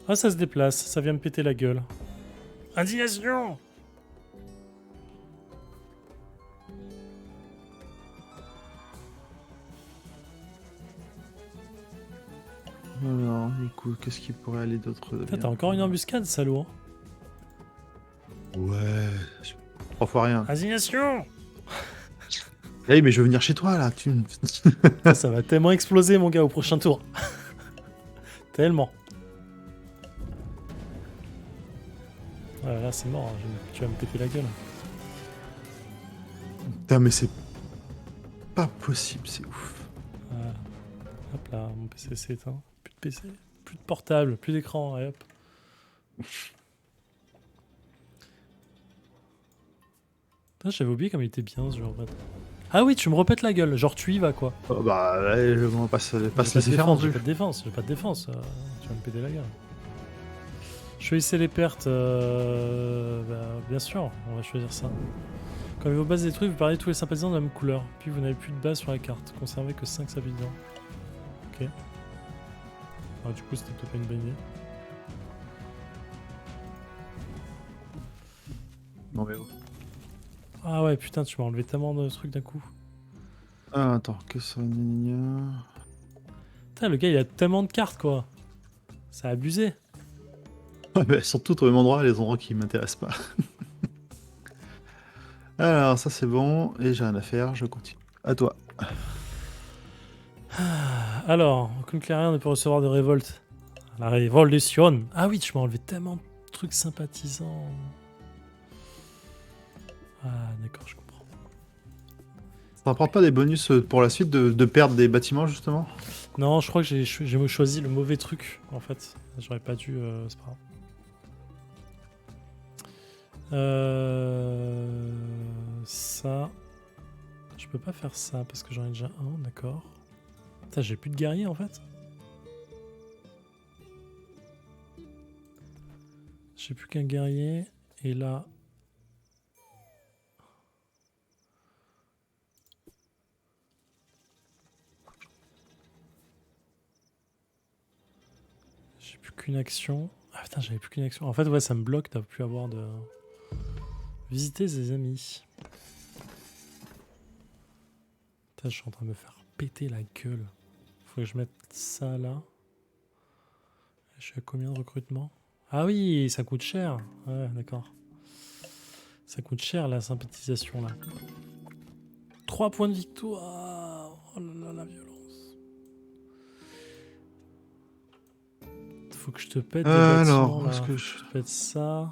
Ah, ça se déplace. Ça vient me péter la gueule. Indignation! Alors, écoute, qu'est-ce qui pourrait aller d'autre de Putain, bien? t'as encore une embuscade, salaud. Hein. Ouais. 3 fois rien. Indignation! Hey, mais je veux venir chez toi, là. Ça va tellement exploser, mon gars, au prochain tour. Tellement. Ouais, là, c'est mort. Tu vas me péter la gueule. Putain, mais c'est pas possible, c'est ouf. Voilà. Hop là, mon PC s'est éteint. Plus de PC, plus de portable, plus d'écran. Et hop. Putain, j'avais oublié comme il était bien ce jeu en fait. Ah oui, tu me repètes la gueule. Genre, tu y vas quoi. Oh, bah, ouais, je vais pas se J'ai laisser faire non j'ai plus. pas de défense, j'ai pas de défense. Tu vas me péter la gueule. Choisissez les pertes. Bien sûr, on va choisir ça. Quand vous base détruite, vous perdez tous les sympathisants de la même couleur. Puis vous n'avez plus de base sur la carte. Conservez que 5 sympathisants. Ok. Ah, du coup, c'était peut-être pas une bonne idée. Non, mais oh. Ah ouais, putain, tu m'as enlevé tellement de trucs d'un coup. Ah, attends, que ça... gna. Putain, le gars, il a tellement de cartes, quoi. C'est abusé. Ouais, mais surtout au même endroit, les endroits qui m'intéressent pas. Alors, ça c'est bon, et j'ai rien à faire, je continue. À toi. Alors, aucune clairière ne peut recevoir de révolte. La révolution. Ah oui, tu m'as enlevé tellement de trucs sympathisants. Ah, d'accord, je comprends. Ça rapporte pas des bonus pour la suite de perdre des bâtiments, justement? Non, je crois que j'ai choisi le mauvais truc, en fait. J'aurais pas dû... c'est pas grave. Ça... Je peux pas faire ça, parce que j'en ai déjà un, d'accord. Putain, j'ai plus de guerrier, en fait. J'ai plus qu'un guerrier, et là... J'ai plus qu'une action. Ah putain, j'avais plus qu'une action. En fait, ouais, ça me bloque, t'as pu avoir de... Visiter ses amis. Putain, je suis en train de me faire péter la gueule. Faut que je mette ça là. Je suis à combien de recrutement? Ah oui, ça coûte cher. Ouais, d'accord. Ça coûte cher la sympathisation là. 3 points de victoire. Oh là là, la violence. Faut que je te pète des bâtiments Alors, là. est-ce que Je te pète ça.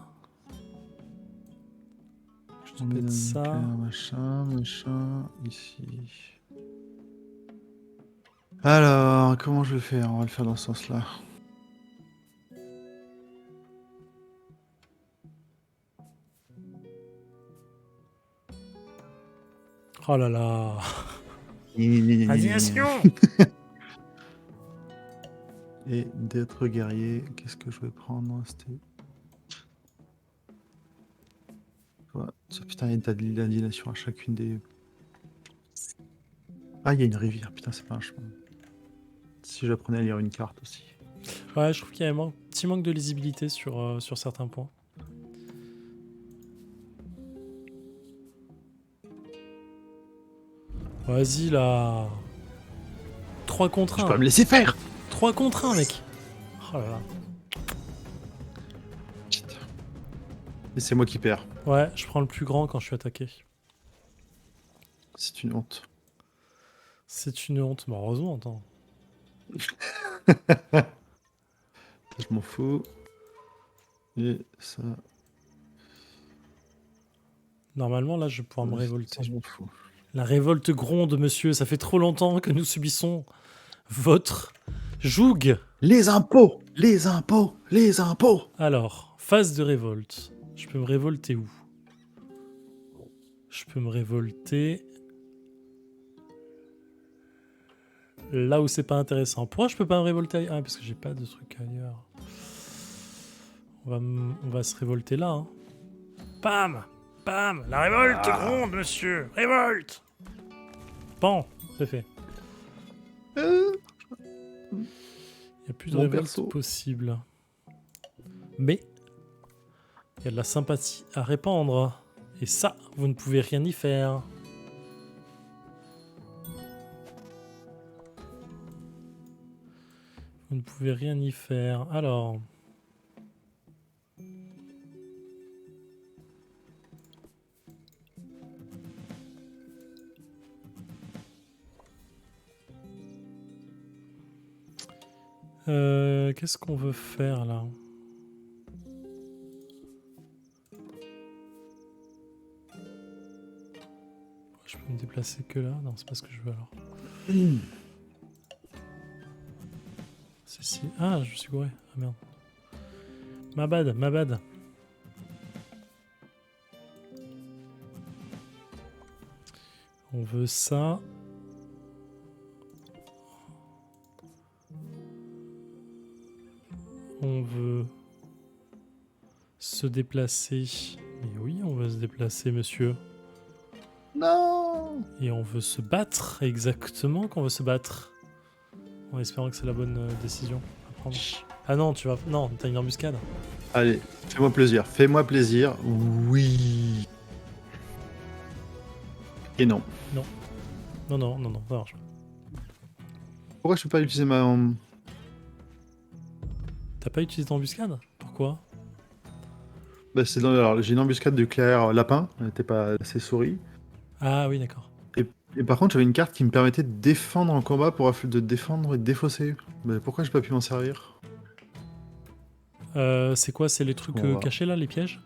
Je Ça peut être ça. Machin, ici. Alors, comment je vais le faire? On va le faire dans ce sens-là. Oh là là. Et d'être guerrier, qu'est-ce que je vais prendre? C'était... Ouais, ça, putain, il y a de l'indignation à chacune des... Ah, il y a une rivière, putain, c'est pas un chemin. Si j'apprenais à lire une carte aussi. Ouais, je trouve qu'il y a un petit manque de lisibilité sur certains points. Vas-y là. 3 contre Je 1. peux me laisser faire! 3 contre 1, mec. Oh là là. Putain. Et c'est moi qui perds. Ouais, je prends le plus grand quand je suis attaqué. C'est une honte. C'est une honte. Mais heureusement, attends. Je m'en fous. Et ça... Normalement, là, je vais pouvoir me révolter. Ça, je m'en fous. La révolte gronde, monsieur. Ça fait trop longtemps que nous subissons votre joug. Les impôts! Les impôts! Les impôts! Alors, phase de révolte. Je peux me révolter où? Je peux me révolter là où c'est pas intéressant. Pourquoi je peux pas me révolter ailleurs? Ah, parce que j'ai pas de truc ailleurs. On va se révolter là. Hein. Bam! Bam! La révolte gronde, monsieur! Révolte! Bon, c'est fait. Il n'y a plus de Mon révolte perso. possible. Mais il y a de la sympathie à répandre. Et ça, vous ne pouvez rien y faire. Vous ne pouvez rien y faire. Alors... qu'est-ce qu'on veut faire là? Je peux me déplacer que là? Non, c'est pas ce que je veux alors. Si. Ah, je suis gouré. Ah merde. Ma bad, ma bad. On veut ça. On veut se déplacer. Mais oui, on veut se déplacer, monsieur. Non! Et on veut se battre. Exactement qu'on veut se battre. En espérant que c'est la bonne décision à prendre. Ah non, tu vas... Non, t'as une embuscade. Allez, fais-moi plaisir. Fais-moi plaisir. Oui. Et non. Non, ça marche pas. Pourquoi je peux pas utiliser ma... T'as pas utilisé ton embuscade? Pourquoi? Bah, c'est dans... Alors, j'ai une embuscade de Claire Lapin. Elle n'était pas assez souris. Ah oui, d'accord. Et par contre, j'avais une carte qui me permettait de défendre en combat de défendre et de défausser. Mais pourquoi j'ai pas pu m'en servir? C'est quoi? C'est les trucs On va voir. cachés là, les pièges?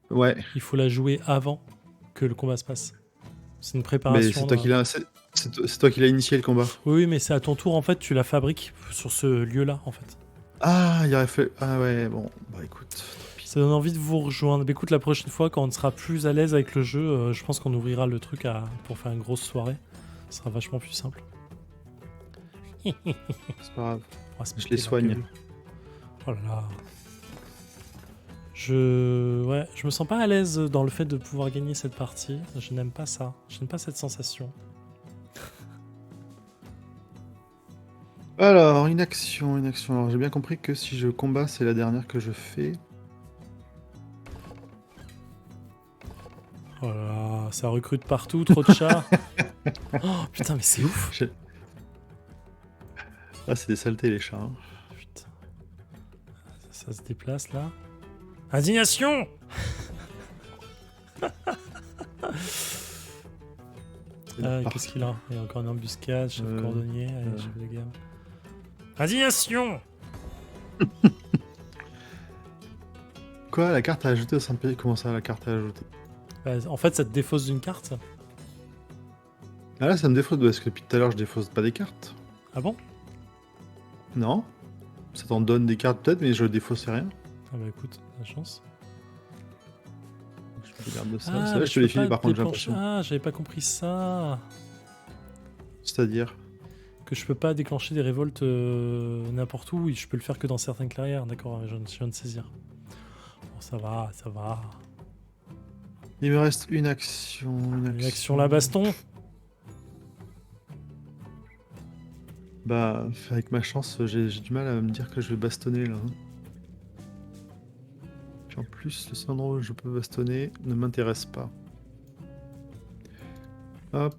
Ouais, Il faut la jouer avant que le combat se passe. C'est une mais préparation. c'est toi qui l'as... C'est toi qui l'as initié le combat. Oui, mais c'est à ton tour en fait, tu la fabriques sur ce lieu-là en fait. Ah, il aurait fait... Ah ouais, bon, bah écoute. Ça donne envie de vous rejoindre. Mais écoute, la prochaine fois, quand on sera plus à l'aise avec le jeu, je pense qu'on ouvrira le truc pour faire une grosse soirée. Ce sera vachement plus simple. C'est pas grave. On va se Je mettre les la soigne. gueule. Oh là là. Ouais, je me sens pas à l'aise dans le fait de pouvoir gagner cette partie. Je n'aime pas ça. Je n'aime pas cette sensation. Alors, une action. Alors, j'ai bien compris que si je combats, c'est la dernière que je fais. Oh là là, ça recrute partout, trop de chats. Oh putain, mais c'est ouf. Ah, c'est des saletés, les chats. Hein. Putain. Ça se déplace là. Indignation. Qu'est-ce qu'il a? Il y a encore une embuscade, chef cordonnier, allez, chef de gamme. Indignation. Quoi? La carte à ajouter au sein de pays? Comment ça, la carte à ajouter? Bah, en fait, ça te défausse d'une carte. Ah là, ça me défausse parce que depuis tout à l'heure, je défausse pas des cartes. Ah bon? Non? Ça t'en donne des cartes peut-être, mais je défausse rien. Ah bah écoute, la chance. Je regarde ça. Ah, Ça, mais je te tu les peux file pas par contre, j'ai déclencher- l'impression. Ah, j'avais pas compris ça. C'est-à-dire? Que je peux pas déclencher des révoltes n'importe où, et je peux le faire que dans certaines clairières. D'accord, je viens de saisir. Bon, ça va, ça va. Il me reste une action. Une action la baston. Bah, avec ma chance, j'ai du mal à me dire que je vais bastonner là. Puis en plus, le syndrome où je peux bastonner ne m'intéresse pas. Hop.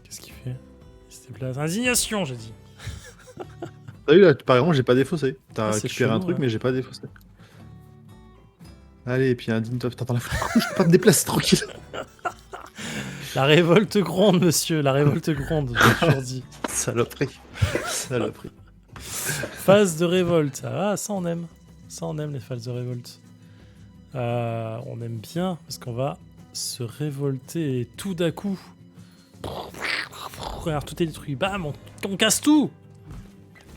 Qu'est-ce qu'il fait? Il se déplace. Indignation, j'ai dit. T'as vu là, par exemple, j'ai pas défaussé. T'as Ah, c'est récupéré un chelou, truc, ouais. mais j'ai pas défaussé. Allez, et puis indigne-toi. T'entends la foule. Je peux pas me déplacer tranquille. La révolte gronde, monsieur. La révolte gronde, j'ai toujours dit. Saloperie. Saloperie. Phase de révolte. Ah, ça on aime. Ça on aime les phases de révolte. On aime bien parce qu'on va se révolter et tout d'un coup. Regarde, tout est détruit. Bam, on casse tout.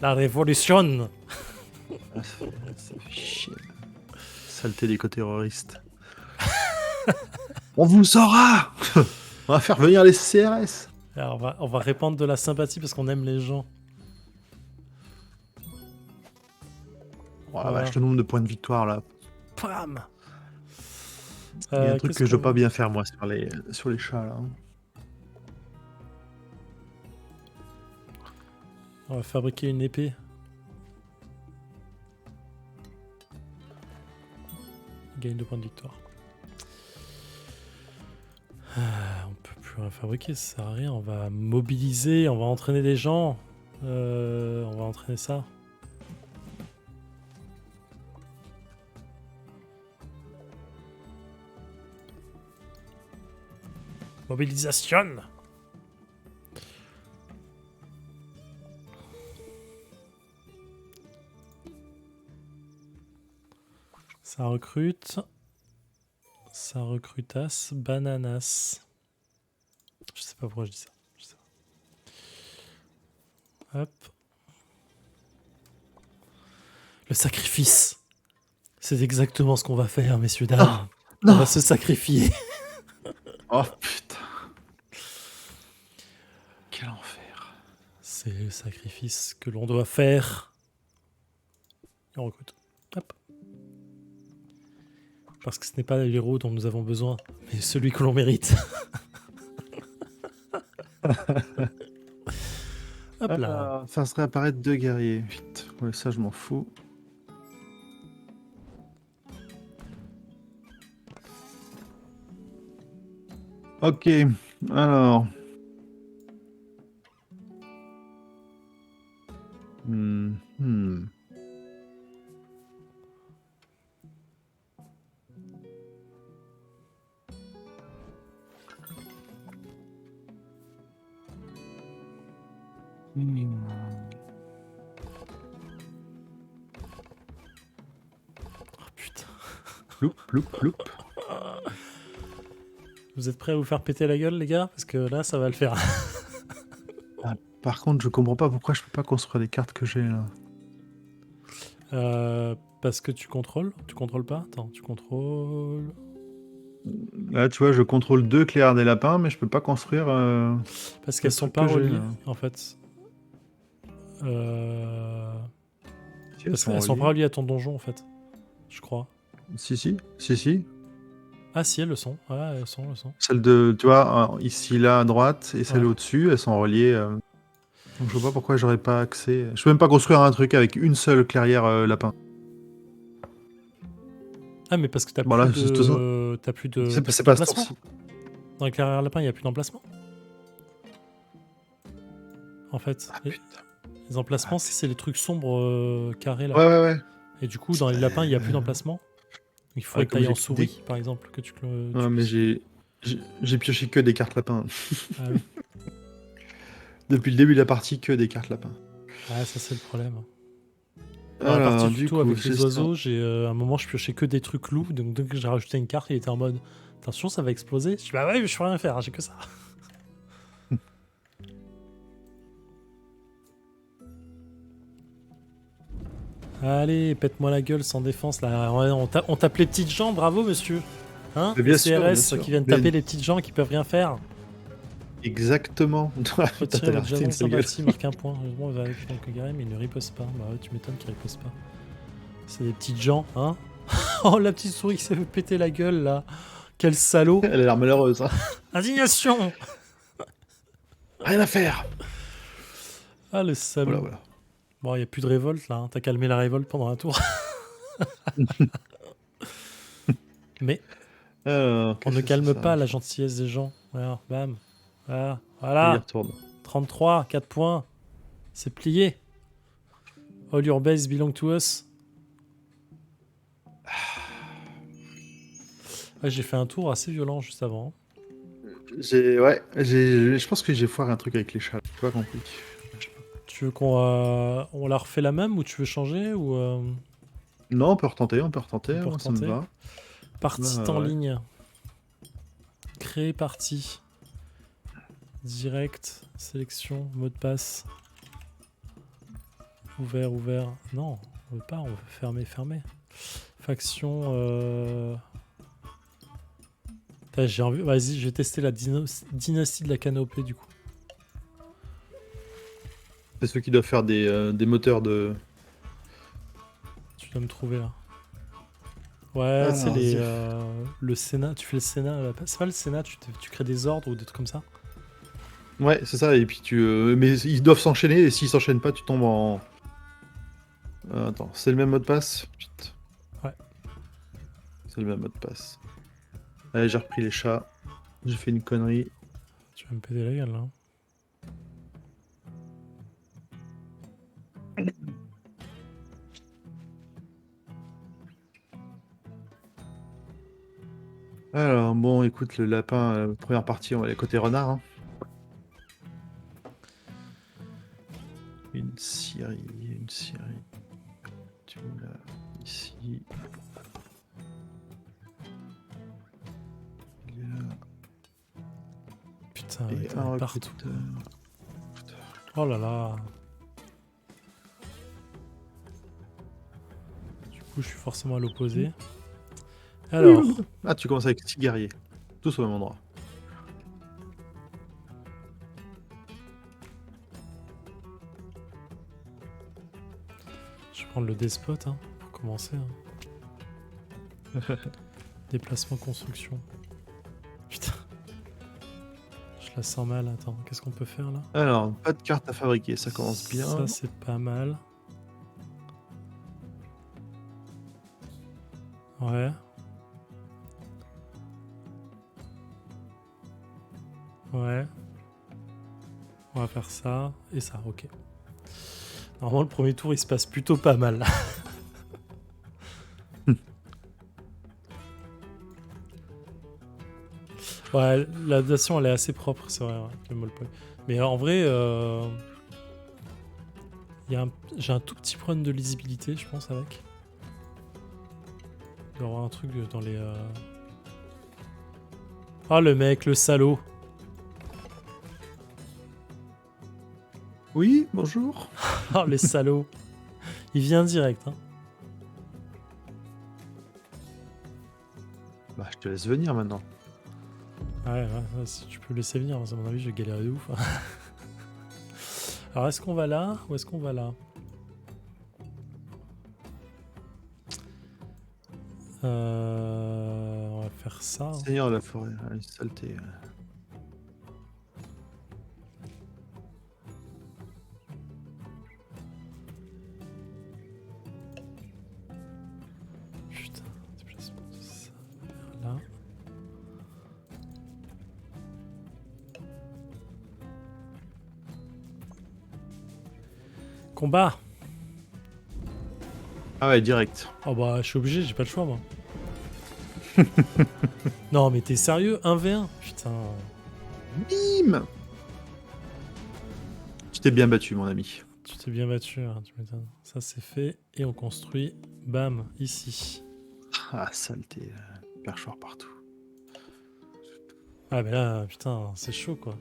La révolution. Ça fait chier. Saleté des co-terroristes. On vous aura. On va faire venir les CRS. Alors, on va répandre de la sympathie parce qu'on aime les gens. Oh la Voilà. vache, le nombre de points de victoire là. Pam. Il y a un truc qu'est-ce que je dois qu'on- pas bien faire moi sur les chats là. On va fabriquer une épée. Gagne 2 points de victoire. On peut plus rien fabriquer, ça sert à rien. On va mobiliser, on va entraîner des gens. On va entraîner ça. Mobilisation. Ça recrute. Ça recrutasse. Bananas. Je sais pas pourquoi je dis ça. Je sais pas. Hop. Le sacrifice. C'est exactement ce qu'on va faire, messieurs, dames. On va se sacrifier. Oh putain. Quel enfer. C'est le sacrifice que l'on doit faire. Et on recrute. Hop. Parce que ce n'est pas l'héros dont nous avons besoin, mais celui que l'on mérite. Hop là. Ça serait apparaître 2 guerriers. Vite. Ouais, ça je m'en fous. Ok, alors. Hmm. Oh putain. Ploup, ploup, ploup. Vous êtes prêts à vous faire péter la gueule, les gars? Parce que là, ça va le faire. Par contre, je comprends pas pourquoi je peux pas construire les cartes que j'ai là. Parce que tu contrôles? Tu contrôles pas? Attends, tu contrôles... Là, tu vois, je contrôle 2 clairs des lapins, mais je peux pas construire. Parce qu'elles le sont truc pas que j'ai, reliées, là. en fait. Si, elles Parce sont qu'elles sont pas reliées. reliées à ton donjon, en fait. Je crois. Si. Ah si, elles le sont. Ouais, elles le sont. Celle de, tu vois, ici, là, à droite, et celle Ouais. au-dessus, elles sont reliées. Donc, je vois pas pourquoi j'aurais pas accès. Je peux même pas construire un truc avec une seule clairière lapin. Ah, mais parce que t'as Bon, là, plus c'est- de... T'as plus de... C'est t'as c'est plus pas ce d'emplacement. tour-ci. Dans les clairières lapins, il n'y a plus d'emplacement. En fait. Ah, les, putain. les emplacements, c'est les trucs sombres carrés, là. Ouais. Et du coup, dans les lapins, il n'y a plus d'emplacement. Il faudrait Ouais, que comme tu ailles en j'ai souris, par exemple. Que tu, Ouais, mais j'ai pioché que des cartes lapins. Ah oui. Depuis le début de la partie, que des cartes lapins. Ah, ça, c'est le problème. Dans la partie Alors, du du tout coup, avec j'ai les ça. oiseaux, à un moment je piochais que des trucs loups, donc dès que j'ai rajouté une carte, il était en mode attention, ça va exploser. Je dis bah ouais, mais je peux rien faire, hein, j'ai que ça. Allez, pète-moi la gueule sans défense là. Ouais, on tape les petites gens, bravo monsieur. Hein? Mais bien Les sûr, bien CRS sûr. qui viennent Mais- taper les petites gens qui peuvent rien faire. Exactement. Putain, Retire t'as l'air votre jason triste, ta gueule. sympathie, marque un point. Heureusement, on va avec quelques guerriers, mais il ne riposte pas. Bah ouais, tu m'étonnes qu'il riposte pas. C'est des petites gens, hein. Oh, la petite souris qui s'est fait péter la gueule là. Quel salaud. Elle a l'air malheureuse. Hein. Indignation. Rien à faire. Ah, le salaud. Voilà, voilà. Bon, il n'y a plus de révolte là. Hein. T'as calmé la révolte pendant un tour. Mais Alors, on qu'est-ce ne que calme c'est, ça pas la gentillesse des gens. Voilà, bam. Voilà. Il y Voilà. retourne. 33, 4 points. C'est plié. All your base belong to us. Ouais, j'ai fait un tour assez violent juste avant. Je pense que j'ai foiré un truc avec les chats. J'ai pas compris. Tu veux qu'on on la refait la même ou tu veux changer ou Non, on peut retenter, moi, ça me retenter. va. Partie Ouais, en ouais. ligne. Créer partie. Direct. Sélection. Mot de passe. Ouvert, ouvert. Non, on veut pas, on veut fermer, fermer. Faction. Putain, j'ai envie. Vas-y, je vais tester la dynastie de la canopée du coup. C'est ceux qui doivent faire des moteurs de. Tu dois me trouver là. Ouais, Ah, c'est non, les. vas-y. Le Sénat, tu fais le Sénat. C'est pas le Sénat, tu crées des ordres ou des trucs comme ça. Ouais, c'est ça, et puis mais ils doivent s'enchaîner, et s'ils s'enchaînent pas, tu tombes en. Attends, c'est le même mot de passe? Putain. Ouais. C'est le même mot de passe. Allez, j'ai repris les chats. J'ai fait une connerie. Tu vas me péter la gueule là. Alors, bon, écoute, le lapin, première partie, on va aller côté renard. Hein. Une scierie. Tu l'as ici. Il est là. Putain, Et t'en un as partout. recruteur. Oh là là. Du coup, je suis forcément à l'opposé. Alors, Ah, tu commences avec 6 guerriers. Tous au même endroit. je vais prendre le despote hein, pour commencer. Hein. Déplacement, construction. Putain. Je la sens mal. Attends, qu'est-ce qu'on peut faire là? Alors, pas de carte à fabriquer, ça commence bien. Ça, c'est pas mal. Ouais. Ouais. On va faire ça et ça, ok. Normalement, le premier tour, il se passe plutôt pas mal. Ouais, la nation, elle est assez propre, c'est vrai, ouais, le Molpoy. Mais en vrai, j'ai un tout petit problème de lisibilité, je pense, avec. Il doit y avoir un truc dans les... Ah, le mec, le salaud. Oui, bonjour. Ah, les salauds. Il vient direct, hein. Bah, je te laisse venir maintenant. Ouais, si tu peux laisser venir, à mon avis, je vais galérer de ouf. Alors, est-ce qu'on va là ou est-ce qu'on va là? On va faire ça. Hein. Seigneur de la forêt, une saleté. Putain, déplacement de ça vers là. Combat. Ah ouais, direct. Oh bah, je suis obligé, j'ai pas le choix, moi. Non, mais t'es sérieux? 1v1? Putain. Bim. Tu t'es bien battu, mon ami. Tu t'es bien battu, hein, tu m'étonnes. Ça c'est fait et on construit, bam, ici. Ah, saleté, perchoir partout. Ah mais là, putain, c'est chaud quoi.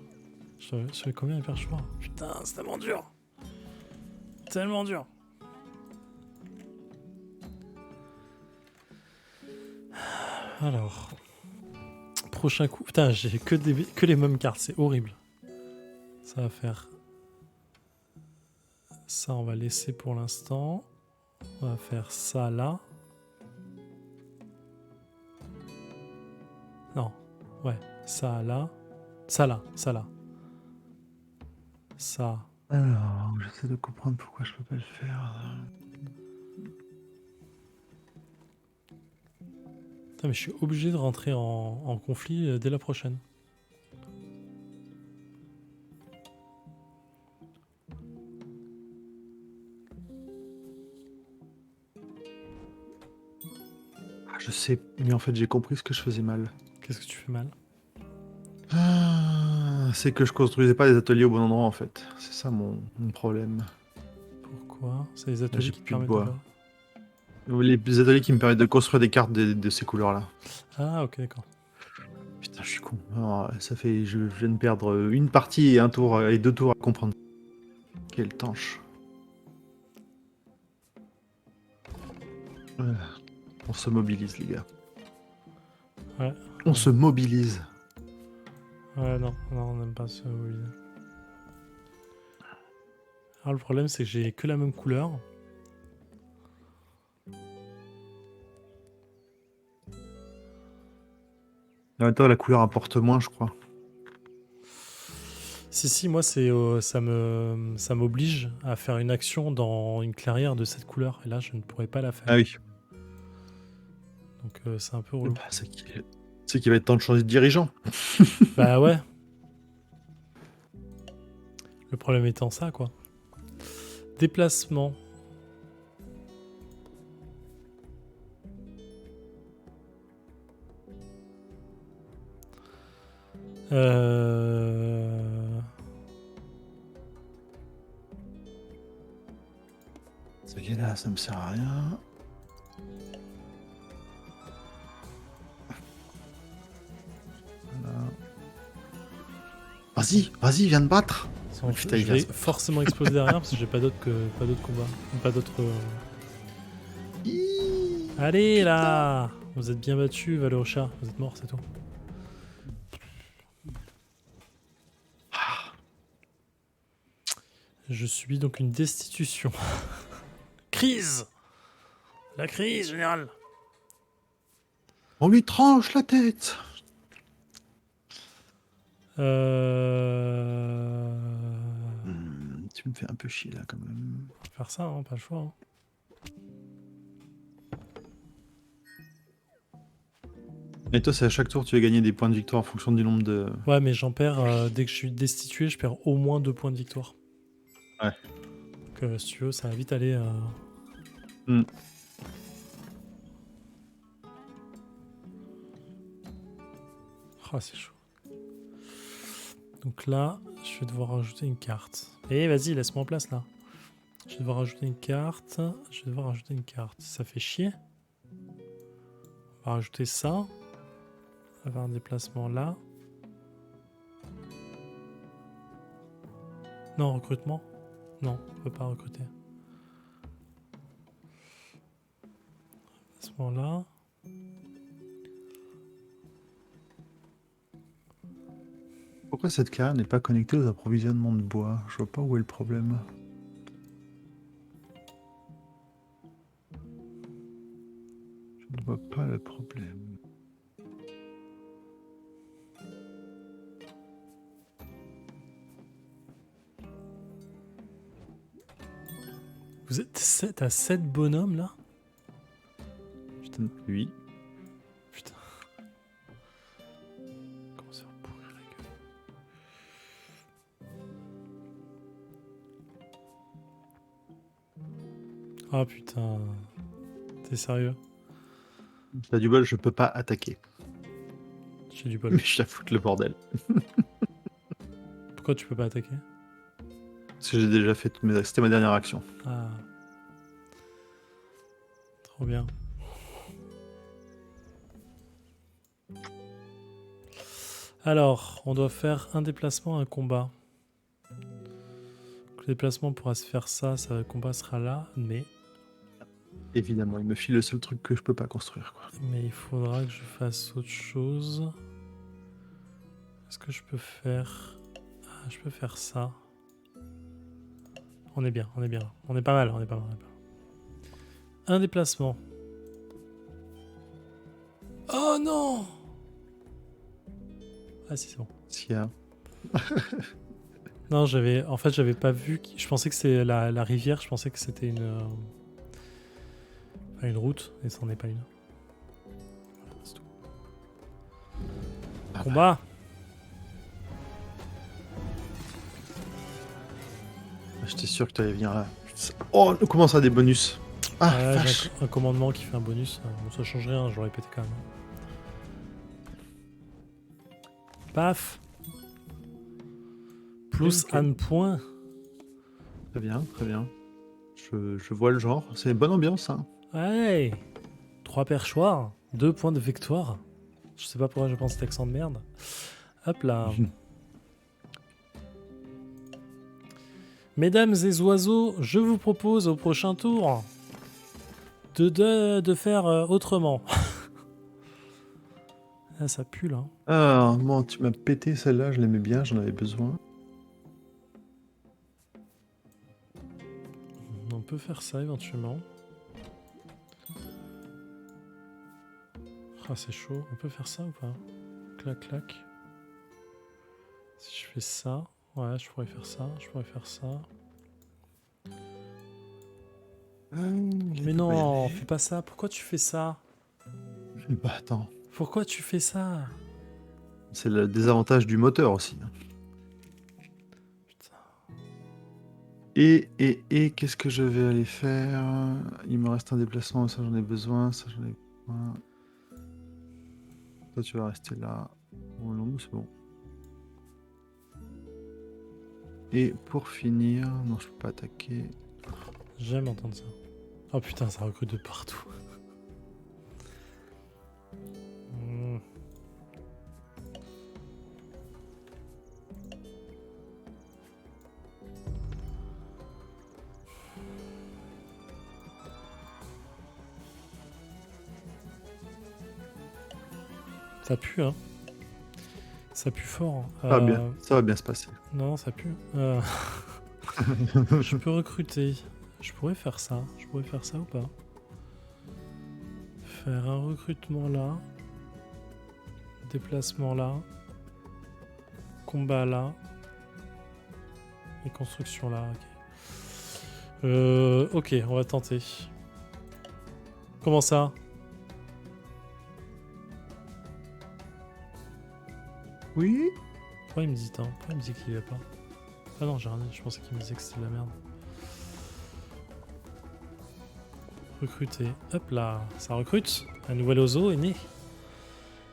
Je fais combien les perchoirs? Putain, c'est tellement dur. Tellement dur. Alors, prochain coup. Putain, j'ai que les mêmes cartes, c'est horrible. Ça va faire... Ça, on va laisser pour l'instant. On va faire ça là. Non, ouais, ça là. Ça là, ça là. Ça. Alors, j'essaie de comprendre pourquoi je peux pas le faire. Putain, mais je suis obligé de rentrer en conflit dès la prochaine. Ah, je sais, mais en fait, j'ai compris ce que je faisais mal. Qu'est-ce que tu fais mal? Ah, c'est que je construisais pas les ateliers au bon endroit, en fait. C'est ça mon problème. Pourquoi? C'est les Là, ateliers j'ai qui te plus de permettent bois. de... Les ateliers qui me permettent de construire des cartes de ces couleurs-là. Ah, ok, d'accord. Putain, je suis con. Alors, ça fait, je viens de perdre une partie et un tour et 2 tours à comprendre. Quelle tanche. Voilà. On se mobilise, les gars. Ouais. On se mobilise. Ouais, non, on n'aime pas ce mobiliser. Alors, le problème, c'est que j'ai que la même couleur. En même temps, la couleur importe moins, je crois. Si, moi, ça m'oblige à faire une action dans une clairière de cette couleur. Et là, je ne pourrais pas la faire. Ah oui. Donc, c'est un peu relou. Bah, c'est qu'il va être temps de changer de dirigeant. Bah ouais. Le problème étant ça, quoi. Déplacement. Ce gars-là, ça me sert à rien. Voilà. Vas-y, viens te battre. Sans- Putain, je il vient vais se battre. forcément exploser derrière parce que j'ai pas d'autres combats. Pas d'autres. Allez là! Vous êtes bien battu, Valocha. Vous êtes mort, c'est tout. Je subis donc une destitution. Crise! La crise générale! On lui tranche la tête. Tu me fais un peu chier là quand même. On va faire ça, hein, pas le choix. Hein. Et toi, c'est à chaque tour tu vas gagner des points de victoire en fonction du nombre de. Ouais, mais j'en perds dès que je suis destitué, je perds au moins 2 points de victoire. Ouais. Donc, si tu veux, ça va vite aller. Hmm. Oh, c'est chaud. Donc là, je vais devoir rajouter une carte. Eh, vas-y, laisse-moi en place là. Je vais devoir rajouter une carte. Je vais devoir rajouter une carte. Ça fait chier. On va rajouter ça. On va avoir un déplacement là. Non, recrutement. Non, on peut pas recruter. Déplacement là. Pourquoi cette clairière n'est pas connectée aux approvisionnements de bois? Je vois pas où est le problème. Je ne vois pas le problème. Vous êtes à 7 bonhommes là? Putain, oui. Putain. Comment ça va pourrir la gueule? Ah putain. T'es sérieux? T'as du bol, je peux pas attaquer. J'ai du bol. Mais je la foutre le bordel. Pourquoi tu peux pas attaquer? Parce que j'ai déjà fait c'était ma dernière action. Ah. Trop bien. Alors, on doit faire un déplacement, un combat. Le déplacement pourra se faire ça, le combat sera là, mais Évidemment, il me file le seul truc que je peux pas construire, quoi. il faudra que je fasse autre chose. Est-ce que je peux faire... Ah, je peux faire ça. On est bien, on est bien. On est pas mal, on est pas mal. Un déplacement. Oh non! Ah si, c'est bon. S'il y a... Non, en fait, j'avais pas vu. Je pensais que c'est la rivière. Je pensais que c'était une route, et ça n'en est pas une. Voilà, c'est tout. Ah Combat. J'étais sûr que tu allais venir là. Oh, comment ça, des bonus? Ah, Ouais, vache. j'ai un commandement qui fait un bonus. Bon, ça change rien. Je l'aurais pété quand même. Paf. Plus Ok. un point. Très bien, très bien. Je vois le genre. C'est une bonne ambiance, hein. Ouais. 3 perchoirs. 2 points de victoire. Je sais pas pourquoi je pense cet accent de merde. Hop là. Mesdames et oiseaux, je vous propose au prochain tour de faire autrement. Ah, ça pue là. Ah, bon, tu m'as pété celle-là, je l'aimais bien, j'en avais besoin. On peut faire ça éventuellement. Ah, c'est chaud. On peut faire ça ou pas? Clac, clac. Si je fais ça, ouais, je pourrais faire ça. Je pourrais faire ça. Mais non, fais pas ça. Pourquoi tu fais ça? Bah attends, Pourquoi tu fais ça? c'est le désavantage du moteur aussi, hein. Putain. Et qu'est-ce que je vais aller faire? Il me reste un déplacement, ça j'en ai besoin, ça j'en ai besoin. Toi tu vas rester là. Oh non, c'est bon. Et pour finir, non je peux pas attaquer. J'aime entendre ça. Oh putain, ça recrute de partout. Hmm. Ça pue, hein. Ça pue fort. Ça va bien se passer. Non, ça pue. Je peux recruter. Je pourrais faire ça. Je pourrais faire ça ou pas? Faire un recrutement là. Déplacement là. Combat là. Et construction là. Ok. Ok, on va tenter. Comment ça? Oui. Pourquoi il me dit tant? Pourquoi il me dit qu'il y va pas? Ah non, j'ai rien dit. Je pensais qu'il me disait que c'était de la merde. Recruter. Hop là, ça recrute. Un nouvel oiseau est né.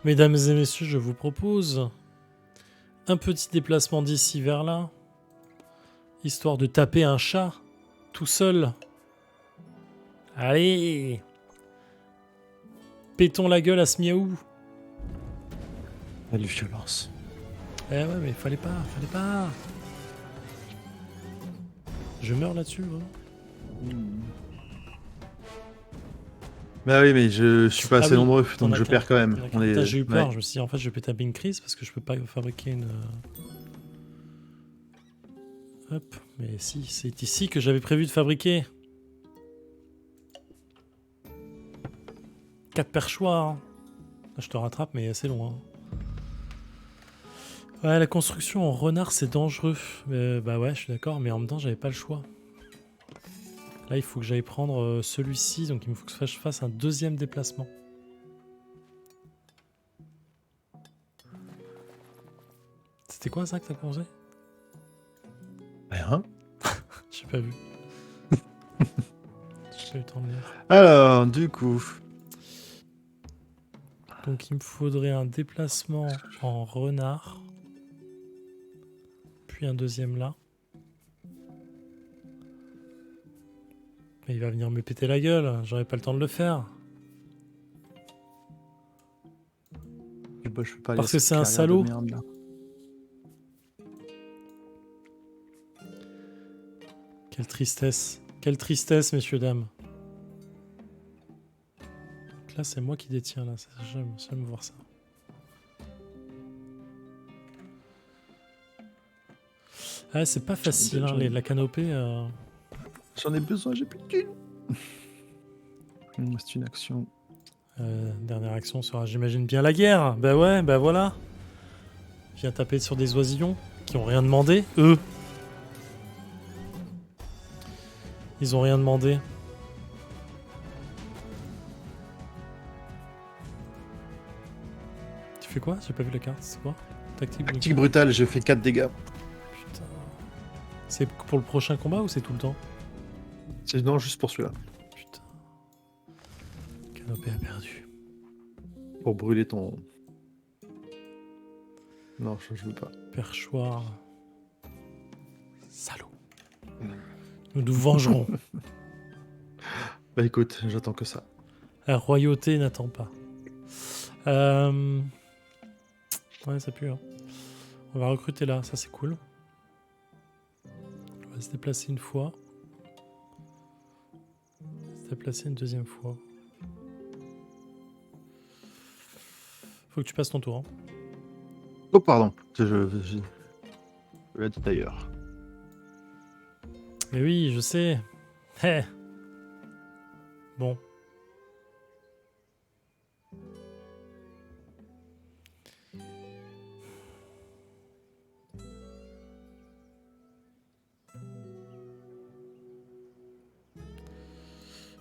Mesdames et messieurs, je vous propose un petit déplacement d'ici vers là, histoire de taper un chat tout seul. Allez, pétons la gueule à ce miaou. Quelle violence. Eh ouais, mais fallait pas. Je meurs là-dessus, vraiment. Bah oui, mais je suis pas Ah assez oui, nombreux, t'en donc as je qu'un. perds quand même. T'en as qu'un. Putain, j'ai eu peur, ouais. je me suis dit en fait je vais péter une crise parce que je peux pas fabriquer une... Hop, mais si, c'est ici que j'avais prévu de fabriquer. 4 perchoirs. Hein. Là, je te rattrape, mais c'est long. Hein. Ouais, la construction en renard, c'est dangereux. Bah ouais, je suis d'accord, mais en même temps, j'avais pas le choix. Là, il faut que j'aille prendre celui-ci, donc il me faut que je fasse un deuxième déplacement. C'était quoi ça que t'as pensé? Rien. J'ai pas vu. J'ai pas eu le temps de lire. Alors, du coup, Donc il me faudrait un déplacement en renard. Puis un deuxième là. Mais il va venir me péter la gueule, j'aurais pas le temps de le faire. Et bah, je peux pas aller Parce à que cette c'est un carrière de salaud. merde, là. Quelle tristesse, messieurs, dames. Donc là, c'est moi qui détiens, là. J'aime voir ça. Ah, c'est pas facile, hein, la canopée. J'en ai besoin, j'ai plus de thunes. C'est une action. Dernière action sera, j'imagine, bien la guerre. Bah ouais, bah voilà. Viens taper sur des oisillons qui ont rien demandé, eux. Ils ont rien demandé. Tu fais quoi? J'ai pas vu la carte, c'est quoi? Tactique Tactique brutale, je fais 4 dégâts. Putain. C'est pour le prochain combat ou c'est tout le temps? C'est non, juste pour celui-là. Putain. Canopée a perdu. Pour brûler ton... Non, je veux pas. Perchoir. Salaud. Nous nous vengerons. Bah écoute, j'attends que ça. La royauté n'attend pas. Ouais, ça pue. Hein. On va recruter là, ça c'est cool. On va se déplacer une fois. Se déplacer une deuxième fois. Faut que tu passes ton tour. Hein. Oh pardon, je vais être ailleurs. Mais oui, je sais. Hé. Bon.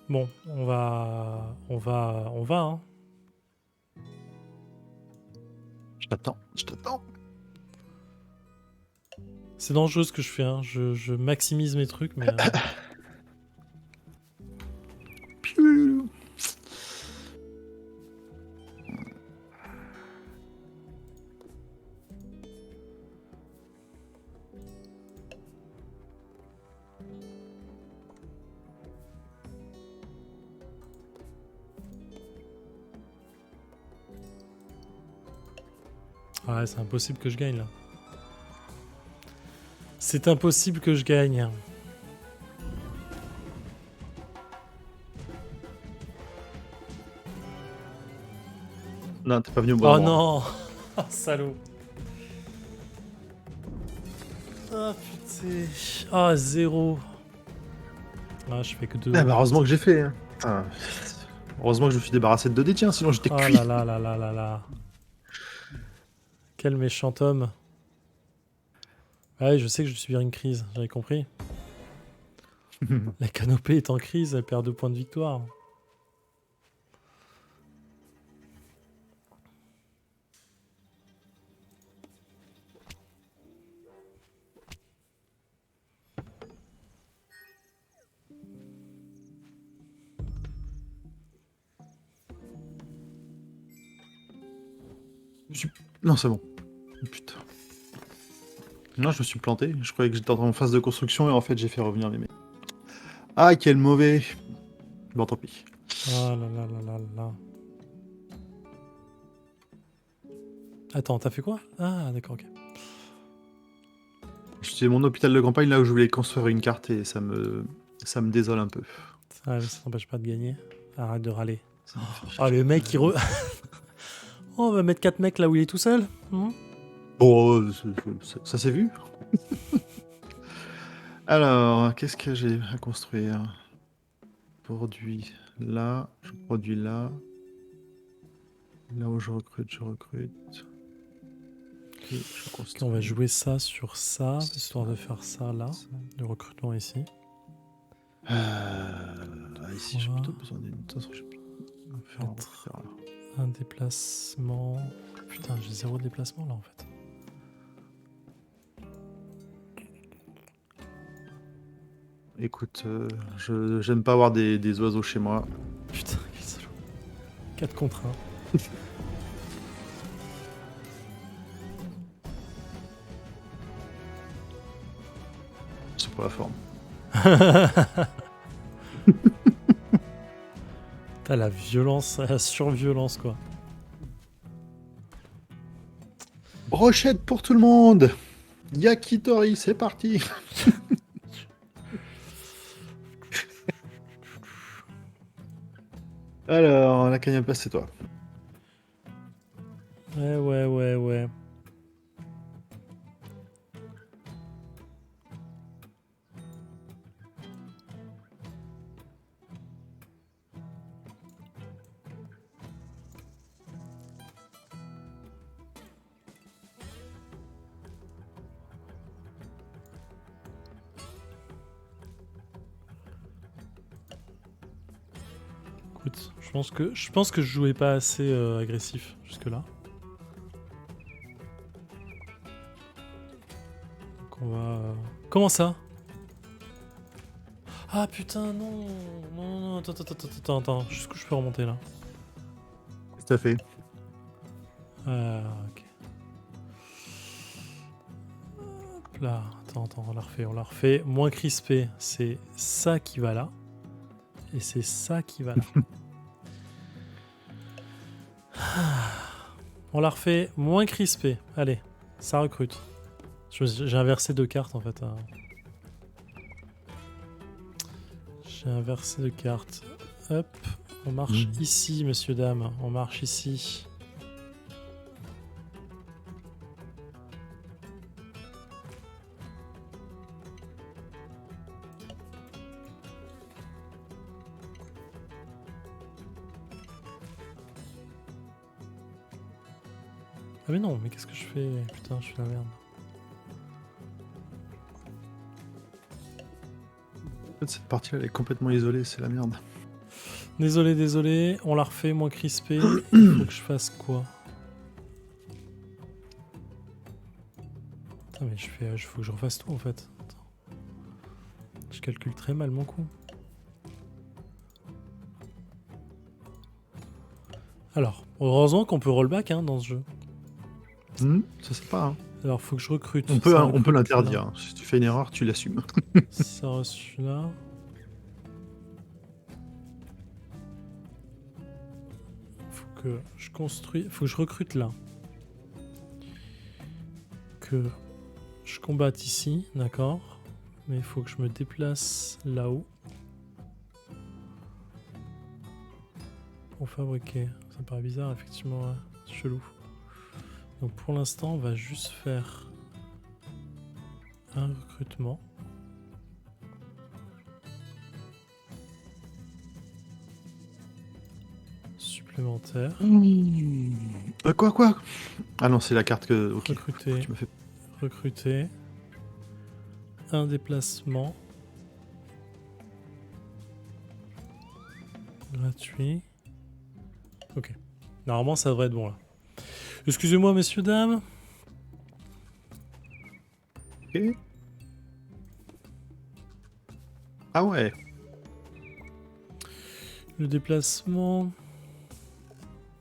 Bon, on va, hein. Je t'attends, je t'attends. C'est dangereux ce que je fais, hein. Je maximise mes trucs, mais... Piou. Ouais, c'est impossible que je gagne, là. C'est impossible que je gagne. Non, t'es pas venu au bon Oh moment. non. Ah, salaud. Ah putain. Ah, 0. Ah, je fais que 2. Ah, bah, heureusement que j'ai fait. Hein. Putain. Heureusement que je me suis débarrassé de 2 dés, tiens, sinon j'étais Oh cuit. là là là là là là. Quel méchant homme. Ouais, je sais que je subis une crise, j'avais compris. La canopée est en crise, elle perd 2 points de victoire. Non, c'est bon. Putain. Non, je me suis planté. Je croyais que j'étais en phase de construction et en fait j'ai fait revenir les mecs. Ah, quel mauvais. Bon, tant pis. Ah là là là là là. Attends, t'as fait quoi? Ah, d'accord, ok. C'est mon hôpital de campagne là où je voulais construire une carte et ça me désole un peu. Ah, mais ça t'empêche pas de gagner. Arrête de râler. Ça me fait chier. Ah, le mec, il Oh, on va mettre 4 mecs là où il est tout seul. Bon, ça s'est vu. Alors, qu'est-ce que j'ai à construire? Produit là, je produis là. Là où je recrute, je recrute. Ok, je construis. On va jouer ça sur ça, C'est histoire ça. de faire ça là. Le recrutement ici. Ici, j'ai Voilà. plutôt besoin d'une. De toute façon, je vais faire un Mettre recruteur, là. un déplacement. Putain, j'ai 0 de déplacement là en fait. Écoute, j'aime pas avoir des oiseaux chez moi. Putain, quel salaud. 4 contre 1. C'est pour la forme. T'as la violence, la surviolence, quoi. Brochette pour tout le monde. Yakitori, c'est parti. Alors, la canne place, c'est toi. Ouais. Écoute, je pense que je jouais pas assez agressif jusque-là. Donc on va... Comment ça? Ah putain, non. Non, attends. Jusqu'où je peux remonter là? Tout à fait. Ok. Hop là, attends, on la refait. Moins crispé, c'est ça qui va là. Et c'est ça qui va là. On la refait moins crispé. Allez, ça recrute. J'ai inversé 2 cartes en fait. J'ai inversé 2 cartes. Hop, on marche ici, messieurs, dames. On marche ici. Ah mais non, mais qu'est-ce que je fais? Putain, je fais la merde. En fait, cette partie-là, elle est complètement isolée, c'est la merde. Désolé, on la refait moins crispé. Il faut que je fasse quoi? Putain, mais faut que je refasse tout en fait. Attends. Je calcule très mal mon coup. Alors, heureusement qu'on peut rollback hein, dans ce jeu. Ça c'est pas. Hein. Alors, faut que je recrute. On peut l'interdire. Hein. Si tu fais une erreur, tu l'assumes. Ça reçu là. Faut que je construis. Faut que je recrute là. Que je combatte ici, d'accord. Mais il faut que je me déplace là-haut. Pour fabriquer. Ça me paraît bizarre, effectivement. Ouais. Chelou. Donc pour l'instant, on va juste faire un recrutement. Supplémentaire. Quoi? Ah non, c'est la carte que. Ok. Recruter. Tu m'as fait. Recruter. Un déplacement. Gratuit. Ok. Normalement, ça devrait être bon là. Excusez-moi, messieurs, dames. Ok. Ah ouais. Le déplacement.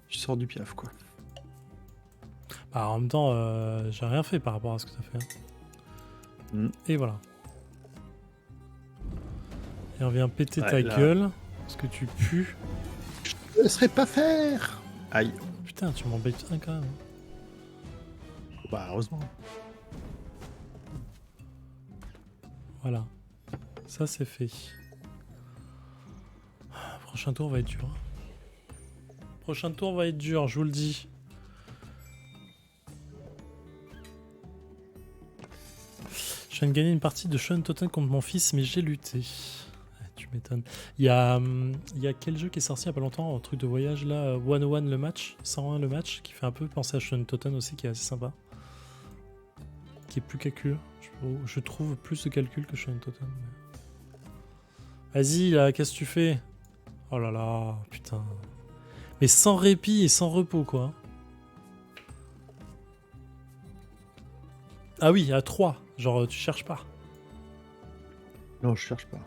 Tu sors du piaf, quoi. Bah, en même temps, j'ai rien fait par rapport à ce que ça fait. Et voilà. Et on vient péter ta gueule. Parce que tu pues. Je te laisserai pas faire. Aïe. Putain, tu m'embêtes un quand même. Bah, heureusement. Voilà. Ça, c'est fait. Prochain tour va être dur. Prochain tour va être dur, je vous le dis. Je viens de gagner une partie de Shonen Totem contre mon fils, mais j'ai lutté. Tu m'étonnes. Il y a quel jeu qui est sorti il y a pas longtemps, un truc de voyage là, 101 le match, 101 le match, qui fait un peu penser à Shonen Totem aussi, qui est assez sympa. Qui est plus calcul. Je trouve plus de calcul que Shonen Totem. Mais... Vas-y là, qu'est-ce que tu fais? Oh là là, putain. Mais sans répit et sans repos quoi. Ah oui, à 3. Genre tu cherches pas. Non, je cherche pas.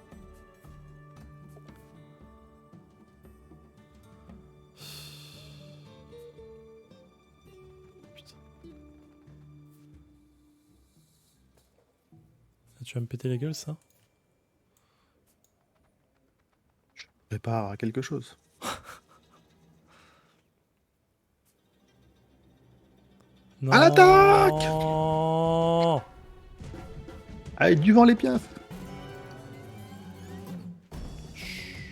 Tu vas me péter la gueule, ça? prépare à quelque chose. À l'attaque! Non. Allez, du vent les pieds.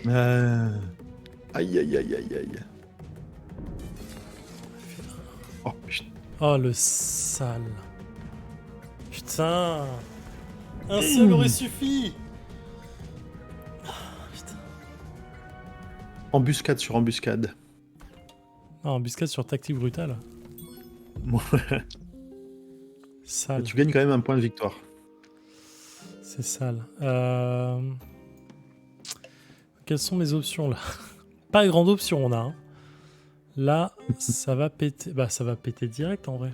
Aïe, aïe, aïe, aïe, aïe. Oh, putain. Oh, le sale. Putain. Un seul aurait suffi. Putain. Embuscade sur embuscade. Ah, embuscade sur tactique brutale. Mais Sale. tu gagnes quand même un point de victoire. C'est sale. Quelles sont mes options là? Pas grande option on a. Hein. Là, ça va péter. Bah, ça va péter direct en vrai.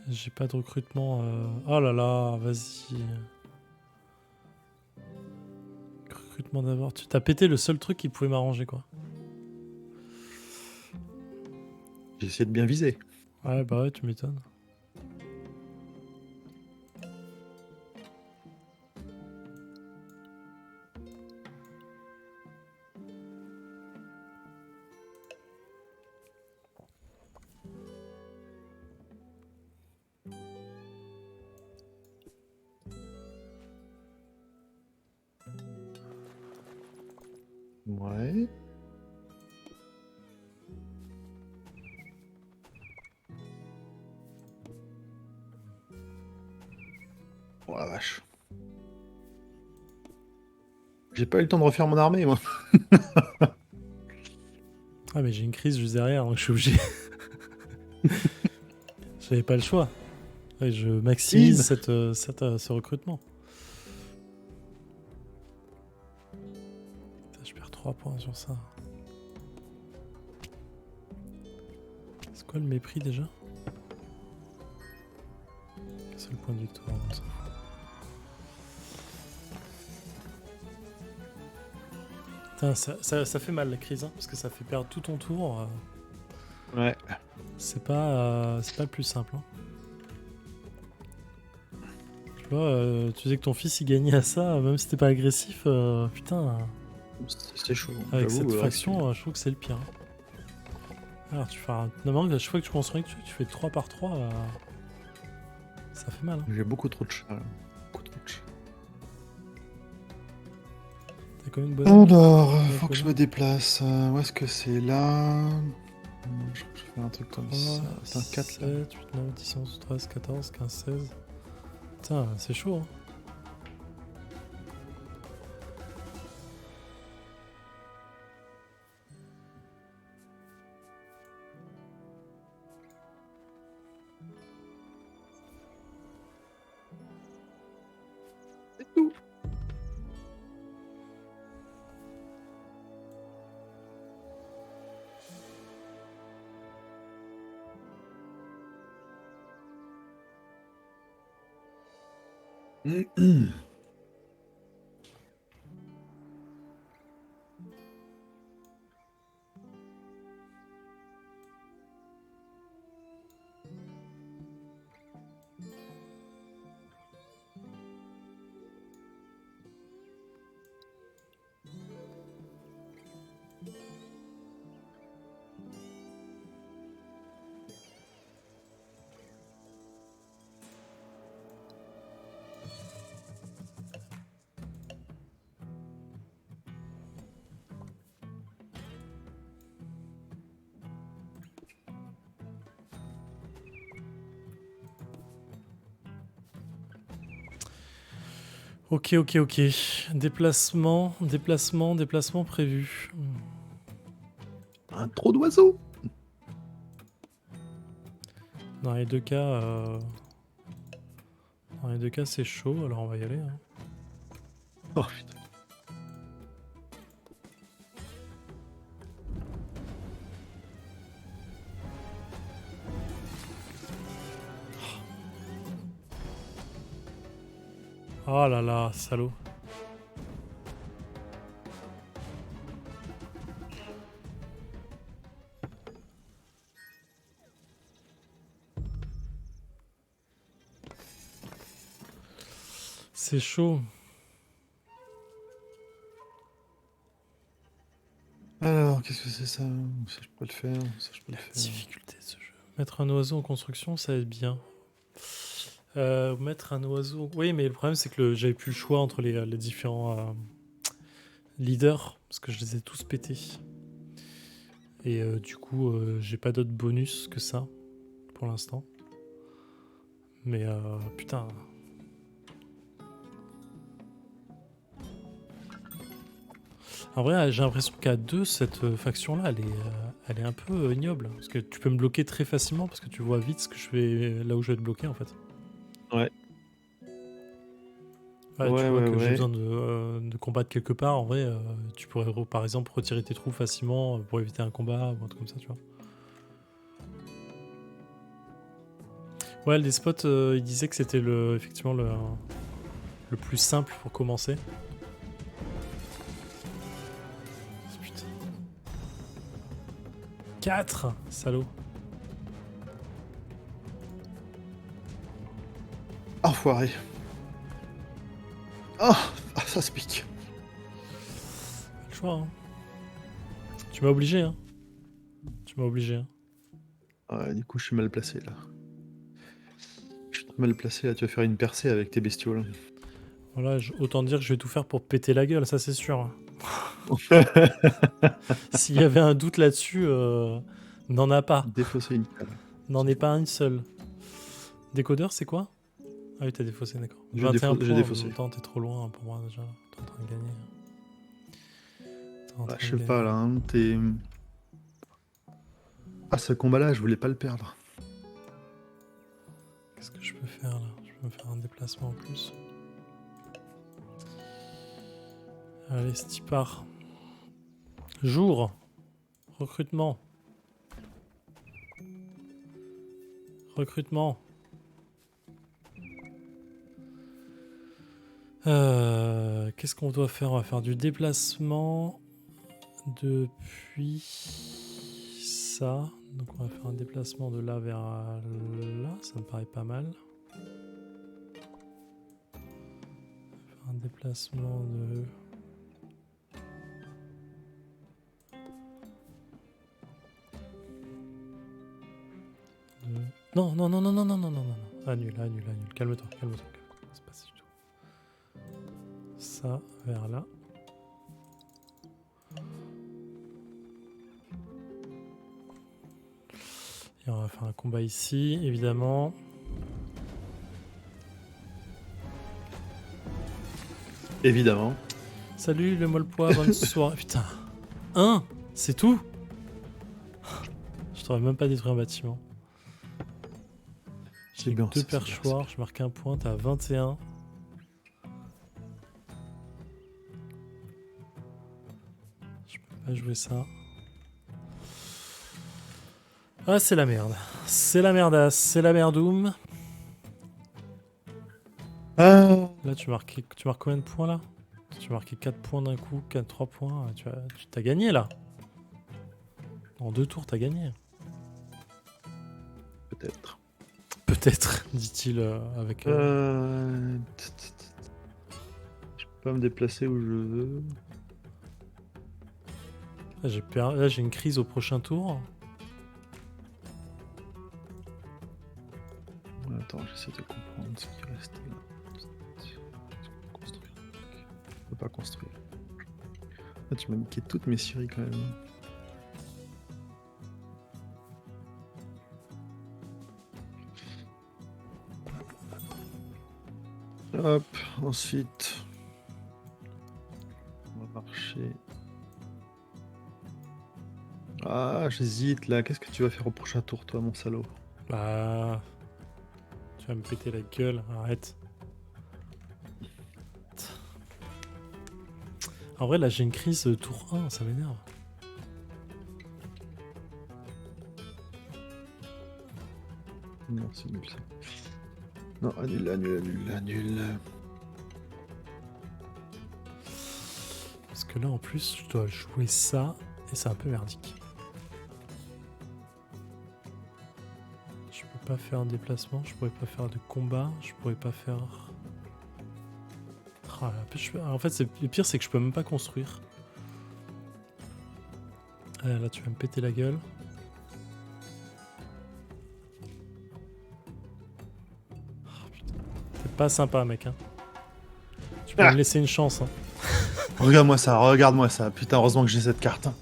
J'ai pas de recrutement. Oh là là, vas-y. Recrutement d'abord. Tu t'as pété le seul truc qui pouvait m'arranger quoi. J'ai essayé de bien viser. Ouais, bah ouais, tu m'étonnes. Ouais. Oh la vache. J'ai pas eu le temps de refaire mon armée, moi. Ah, mais j'ai une crise juste derrière, donc je suis obligé. J'avais pas le choix. Ouais, je maximise ce recrutement. Putain, je perds 3 points sur ça. C'est quoi le mépris déjà? C'est le point de victoire, on s'en fout. Putain, ça fait mal la crise, hein, parce que ça fait perdre tout ton tour. Ouais. C'est pas le plus simple. Hein. Tu vois, tu disais que ton fils il gagnait à ça, même si t'es pas agressif. Putain, C'est chaud. avec J'avoue, cette ouais, faction, je trouve que c'est le pire. Hein. Alors, tu fais un. Normalement, à chaque fois que tu construis, tu fais 3 par 3, ça fait mal. Hein. J'ai beaucoup trop de chats. Beaucoup trop de chats. T'as quand même une bonne. Alors, Ouais, faut que je me déplace. Où est-ce que c'est là? Je crois que je vais faire un truc comme ça. C'est un 4 là. 7, 8, 9, 10, 11, 13, 14, 15, 16. Putain, c'est chaud. Hein. C'est tout. Ok. Déplacement prévu. Un trop d'oiseaux. Dans les deux cas, c'est chaud, alors on va y aller. Hein. Oh putain. Oh là là, salaud. C'est chaud. qu'est-ce que c'est ça? Ça, je peux le faire. Ça, je peux le La faire. difficulté de ce jeu. Mettre un oiseau en construction, ça va être bien. Mettre un oiseau... Oui, mais le problème, c'est que j'avais plus le choix entre les différents leaders, parce que je les ai tous pétés. Et du coup, j'ai pas d'autres bonus que ça, pour l'instant. Mais putain... En vrai, j'ai l'impression qu'à deux, cette faction-là, elle est un peu ignoble. Parce que tu peux me bloquer très facilement, parce que tu vois vite ce que je fais là où je vais te bloquer, en fait. Ouais. Ouais, tu Ouais, vois ouais, que j'ai ouais. besoin de combattre quelque part. En vrai, tu pourrais, par exemple, retirer tes troupes facilement pour éviter un combat ou un truc comme ça, tu vois. Ouais, les spots, il disait que c'était effectivement le plus simple pour commencer. Putain. 4 salaud. Enfoiré. Oh, ah, ça se pique. Pas le choix, hein. Tu m'as obligé, hein. Tu m'as obligé, hein. Ouais, du coup, je suis mal placé là. Je suis mal placé là. Tu vas faire une percée avec tes bestioles. Voilà, autant dire que je vais tout faire pour péter la gueule, ça c'est sûr. S'il y avait un doute là-dessus, n'en a pas. Défausser une cale. N'en est pas une seule. Décodeur, c'est quoi? Ah oui, t'as défaussé, d'accord. J'ai 21 j'ai points, en défaussé. même temps, t'es trop loin pour moi déjà. T'es en train de gagner. T'es en Ah, train je de sais pas gagner. là. Hein, Ah, ce combat-là, je voulais pas le perdre. Qu'est-ce que je peux faire là? Je peux me faire un déplacement en plus. Allez, c'est part. Jour. Recrutement. Recrutement. Qu'est-ce qu'on doit faire? On va faire du déplacement depuis ça. Donc on va faire un déplacement de là vers là. Ça me paraît pas mal. Faire un déplacement de... Non, non, non, non, non, non, non, non, non. Annule, annule, annule. Calme-toi, calme-toi. C'est pas ça du tout. Ça vers là. Et on va faire un combat ici, évidemment. Évidemment. Salut le molpois, bonne soirée. Putain, 1, c'est tout. Je t'aurais même pas détruit un bâtiment. J'ai bien, deux ça, c'est bien, perchoirs, je marque un point, t'as 21. Je peux pas jouer ça. Ah, c'est la merde. C'est la merdasse, c'est la merdoum. Ah, Là, tu marques combien de points là? Tu marquais 4 points d'un coup, 3 points. Tu t'as gagné là. En 2 tours, t'as gagné. peut-être. Peut-être, dit-il avec. Je peux pas me déplacer où je veux. Là, j'ai une crise au prochain tour. Attends, j'essaie de comprendre ce qui reste là. Construire. Je peux pas construire. Ah, tu m'as niqué toutes mes scieries quand même. Hop, ensuite, on va marcher. Ah, j'hésite là. Qu'est-ce que tu vas faire au prochain tour, toi, mon salaud? Bah. Tu vas me péter la gueule, arrête. En vrai, là, j'ai une crise tour 1, ça m'énerve. Non, c'est nul ça. Non, annule, annule, annule, annule. Parce que là, en plus, je dois jouer ça, et c'est un peu merdique. Je peux pas faire un déplacement, je pourrais pas faire de combat, je pourrais pas faire... Ah, en fait, le pire, c'est que je peux même pas construire. Là, tu vas me péter la gueule. Oh, putain. T'es pas sympa, mec. Hein. Tu peux me laisser une chance. Hein. Regarde-moi ça. Putain, heureusement que j'ai cette carte. Hein.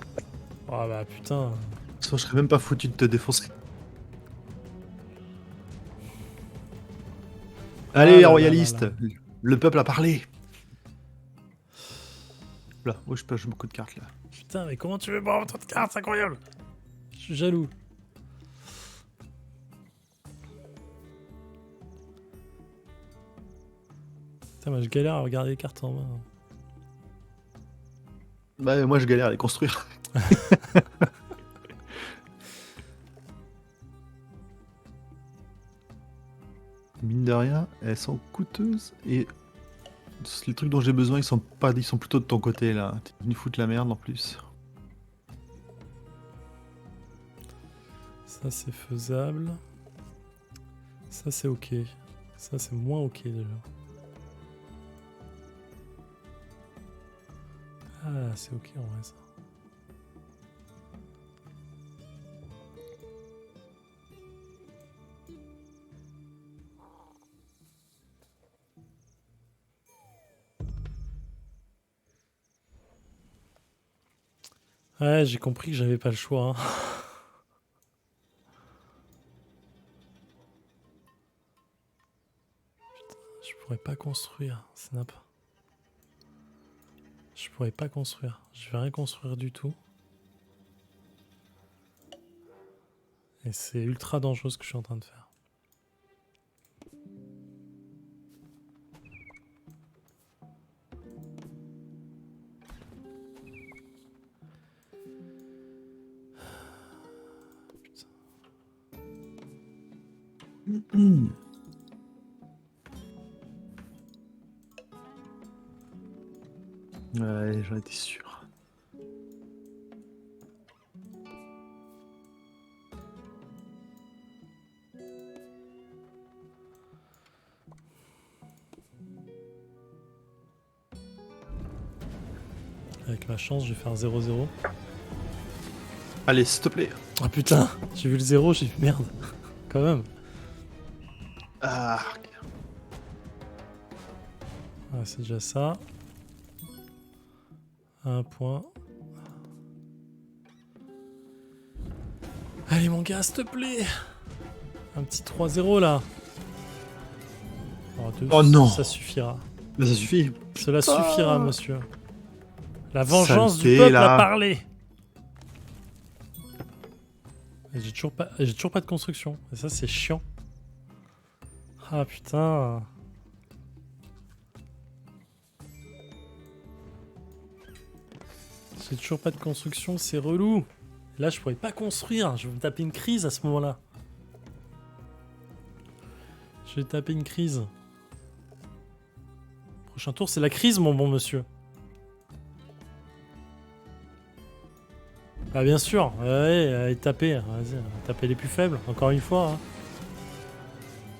Oh bah putain. Sinon, je serais même pas foutu de te défoncer. Allez, Ah les là royalistes, là là. le peuple a parlé. Là, où je pêche beaucoup de cartes là. Putain, mais comment tu veux boire autant de cartes? C'est incroyable. Je suis jaloux. Putain, moi je galère à regarder les cartes en main. Bah, moi je galère à les construire. Mine de rien, elles sont coûteuses et les trucs dont j'ai besoin, ils sont plutôt de ton côté là. T'es venu foutre la merde en plus. Ça c'est faisable. Ça c'est ok. Ça c'est moins ok déjà. Ah, c'est ok en vrai ça. Ouais, j'ai compris que j'avais pas le choix. Hein. Putain, je pourrais pas construire, c'est n'importe. Je pourrais pas construire. Je vais rien construire du tout. Et c'est ultra dangereux ce que je suis en train de faire. Ouais, j'en étais sûr. Avec ma chance, je vais faire 0-0. Allez, s'il te plaît. Ah putain, j'ai vu le 0, j'ai vu merde. Quand même. Ah, Ouais, c'est déjà ça. Un point. Allez mon gars, s'il te plaît. Un petit 3-0 là. Oh non. Ça suffira. mais ça suffit. Cela suffira, monsieur. La vengeance Saleté, du peuple là. a parlé. Et j'ai toujours pas de construction. Et ça, c'est chiant. Ah putain. J'ai toujours pas de construction, c'est relou. Là, je pourrais pas construire. Je vais me taper une crise à ce moment-là. Je vais taper une crise. Prochain tour, c'est la crise, mon bon monsieur. Ah bien sûr, ouais, allez taper, vas-y, taper les plus faibles, encore une fois. Hein.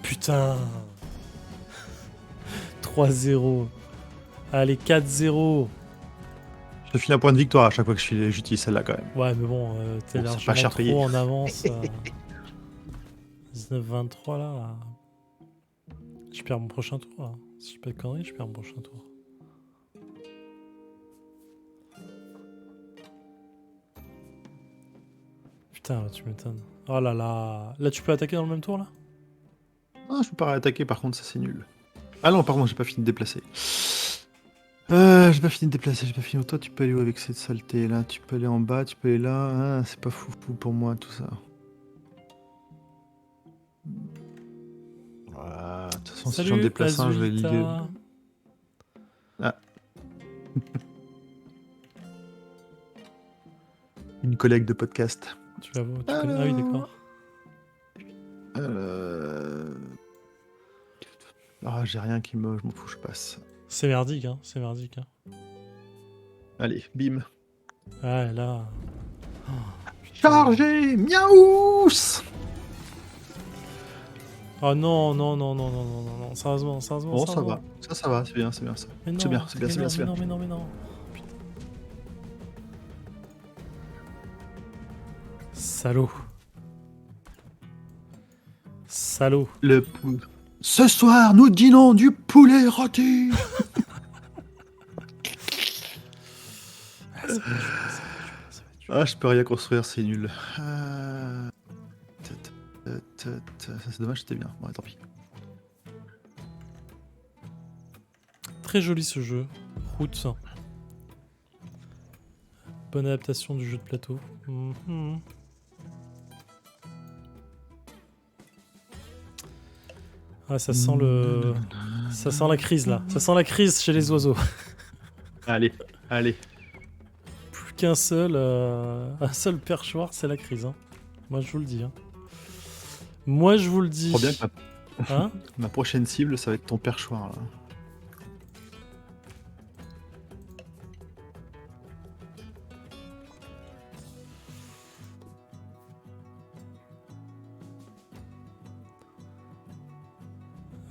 Putain. 3-0. Allez, 4-0. Je te file un point de victoire à chaque fois que j'utilise celle-là quand même. Ouais, mais bon, t'es Bon, c'est largement pas cher trop payé. en avance. 19-23 là. Je perds mon prochain tour. Là. Si je fais pas de conneries, je perds mon prochain tour. Putain, tu m'étonnes. Oh là là. Là, tu peux attaquer dans le même tour là? Ah, je peux pas réattaquer, par contre, ça c'est nul. Ah non, pardon, j'ai pas fini de déplacer. J'ai pas fini de déplacer, j'ai pas fini. Toi, tu peux aller où avec cette saleté là? Tu peux aller en bas, tu peux aller là. Ah, c'est pas foufou pour moi tout ça. Voilà. De toute façon, si j'en déplace un, je vais le. Ah. Une collègue de podcast. Tu vas voir, tu connais... Ah oui, d'accord. Ah, j'ai rien qui me. Je m'en fous, je passe. C'est merdique, hein. C'est merdique, hein. Allez, bim. Ah, et là... Chargé, miaous. Oh non, non, non, non, non, non, non, non, sérieusement, sérieusement, Bon, ça sérieusement. va. Ça va, c'est bien, c'est bien ça. Mais non, C'est bien, c'est bien, mais c'est bien, non, c'est bien. mais non, mais non, mais non. Putain. Salaud. Salaud. Ce soir, nous dînons du poulet rôti. Ah, je peux rien construire, c'est nul. Ça, c'est dommage, c'était bien. Bon, tant pis. Très joli ce jeu. Route. Bonne adaptation du jeu de plateau. Mhm. Ah, ça sent le... Ça sent la crise là. Ça sent la crise chez les oiseaux. Allez, allez. Plus qu'un seul, un seul perchoir, c'est la crise. Hein. Moi je vous le dis. Hein. Moi je vous le dis. Trop bien que Hein ma prochaine cible, ça va être ton perchoir. Là.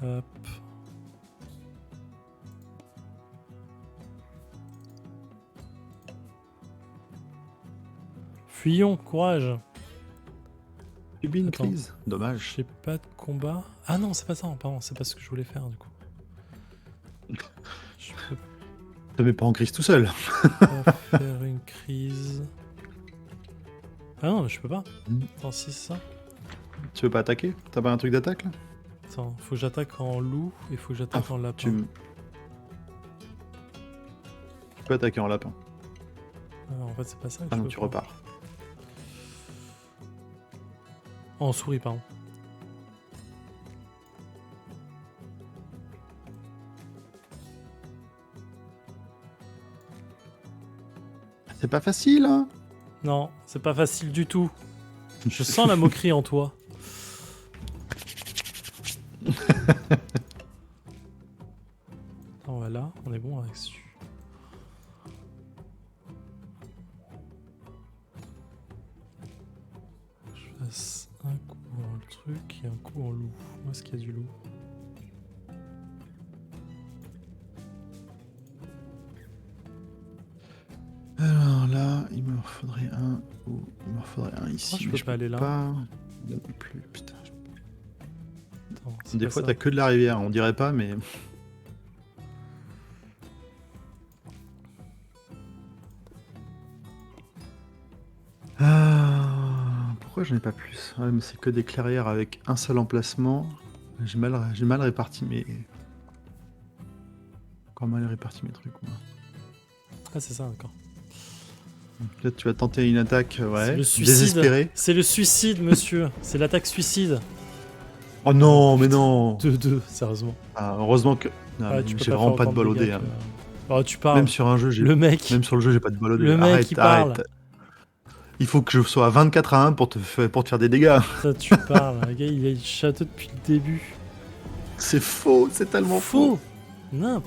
Hop. Fuyons, courage. Subis une Attends. crise. Dommage. J'ai pas de combat. Ah non, c'est pas ça, pardon, c'est pas ce que je voulais faire du coup. Je peux Te mets pas en crise tout seul. pas faire une crise. Ah non, mais je peux pas. Attends, si c'est ça. Tu veux pas attaquer? T'as pas un truc d'attaque là? Attends, faut que j'attaque en loup et faut que j'attaque en lapin. Tu peux attaquer en lapin. Ah, en fait, c'est pas ça. que Ah je non, peux tu pas. repars. En souris, pardon. C'est pas facile, hein? Non, c'est pas facile du tout. Je sens la moquerie en toi. Attends, voilà, on est bon avec ça. Je fasse un coup en le truc et un coup en loup. Où est-ce qu'il y a du loup? Alors là, il me faudrait un. Il me faudrait un ici. Ah, je mais peux pas aller là. Pas... Là non plus, putain. Attends, c'est Des pas fois, ça. t'as que de la rivière, on dirait pas, mais. Pourquoi j'en ai pas plus? Ouais, mais c'est que des clairières avec un seul emplacement. J'ai mal réparti mes. Encore mal réparti mes trucs, moi. Ah, c'est ça, d'accord. Donc là, tu vas tenter une attaque, C'est ouais. le suicide. Désespérée. C'est le suicide, monsieur. C'est l'attaque suicide. Oh non, mais non! 2-2, sérieusement. Ah, heureusement que. Non, Ah, mais tu peux j'ai pas vraiment faire pas de autant bol au dégâts dé. Hein. que- Oh, tu parles. Même sur un jeu, j'ai. Le mec. Même sur le jeu, j'ai pas de bol au dé. Le mec, Arrête, il arrête. parle. Il faut que je sois à 24-1 pour te faire des dégâts. Ça, tu parles. Le gars, il a le château depuis le début. C'est faux, c'est tellement faux. Nimp.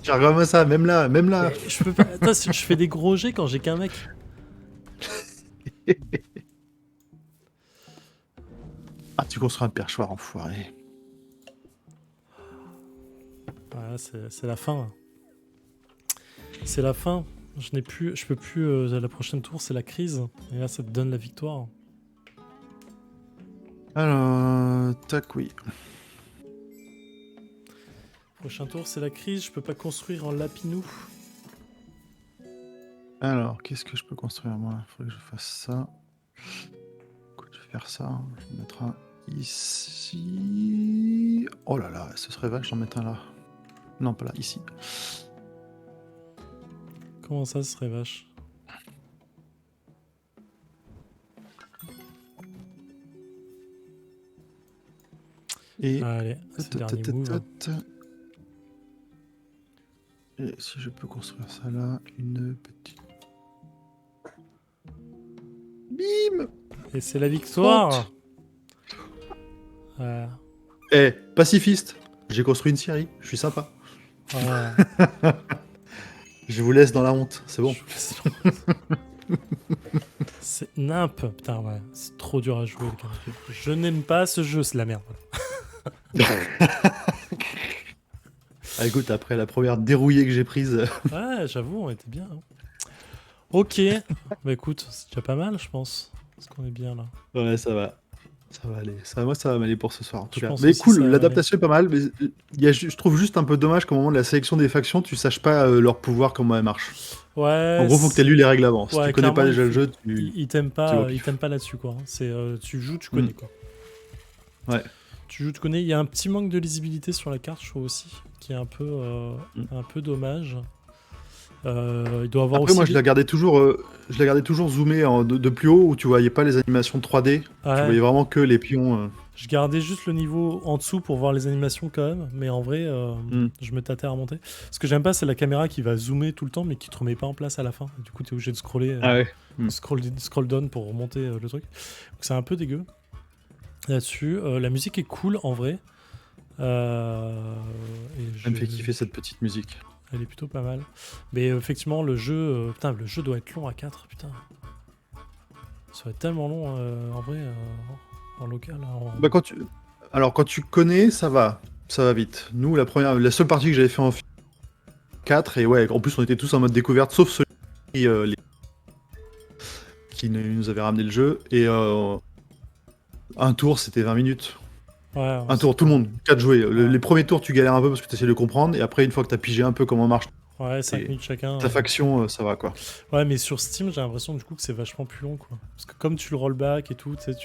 J'ai regardé ça, même là, même là. Mais je peux pas. Attends, je fais des gros jets quand j'ai qu'un mec. Ah, tu construis un perchoir, enfoiré. Voilà, c'est la fin. Là. C'est la fin. Je peux plus. La prochaine tour, c'est la crise. Et là, ça te donne la victoire. Alors, tac, oui. Prochain tour, c'est la crise. Je peux pas construire en lapinou. Alors, qu'est-ce que je peux construire, moi? Il faudrait que je fasse ça. Écoute, je vais faire ça. Je vais mettre un ici. Oh là là, ce serait vache d'en mettre un là. Non, pas là, ici. Comment ça, ce serait vache? Et. Allez, c'est le dernier move. Et si je peux construire ça là, une petite. Bim! Et c'est la victoire. Voilà. Eh, pacifiste! J'ai construit une scierie, je suis sympa. Voilà. Je vous laisse dans la honte, c'est bon. C'est nimp. Putain, ouais. C'est trop dur à jouer, le canapé. Je n'aime pas ce jeu, c'est de la merde. Ah, écoute, après la première dérouillée que j'ai prise. Ouais, j'avoue, on était bien. Hein. Ok. Bah écoute, c'est déjà pas mal, je pense. Est-ce qu'on est bien là? Ouais, ça va. Ça va aller. Moi, ça va m'aller pour ce soir, en tout Je cas. pense Mais aussi que cool, ça va l'adaptation est pas mal. Mais je trouve juste un peu dommage qu'au moment de la sélection des factions, tu saches pas leur pouvoir, comment elle marche. Ouais. En gros, faut que tu aies lu les règles avant. Si Ouais, tu connais pas clairement, déjà le jeu, il t'aime tu vois pas, il pif. t'aime pas là-dessus quoi. C'est tu joues, tu connais quoi. Ouais. Tu joues, tu connais. Il y a un petit manque de lisibilité sur la carte, je trouve aussi, qui est un peu dommage. Il doit avoir Après, aussi. moi, je la gardais toujours zoomé de plus haut, où tu voyais pas les animations 3D. Ouais. Tu voyais vraiment que les pions. Je gardais juste le niveau en dessous pour voir les animations quand même, mais en vrai, je me tâtais à remonter. Ce que j'aime pas, c'est la caméra qui va zoomer tout le temps, mais qui te remet pas en place à la fin. Du coup, t'es obligé de scroller, Ah ouais. scroll down pour remonter le truc. Donc c'est un peu dégueu là-dessus. La musique est cool en vrai. Et Ça me fait kiffer cette petite musique. Elle est plutôt pas mal. Mais effectivement, le jeu doit être long à 4, putain. Ça va être tellement long en vrai, en local. Bah, quand tu connais, ça va vite. Nous, la seule partie que j'avais fait en 4, et ouais, en plus on était tous en mode découverte, sauf ceux qui nous avaient ramené le jeu. Et un tour, c'était 20 minutes. Ouais, Un tour, tout le monde, 4 jouets. Les premiers tours, tu galères un peu parce que tu essaies de comprendre, et après, une fois que tu as pigé un peu comment marche ouais, 5 minutes chacun. ta faction, ça va quoi. Ouais, mais sur Steam, j'ai l'impression du coup que c'est vachement plus long quoi. Parce que comme tu le rollback et tout, tu sais,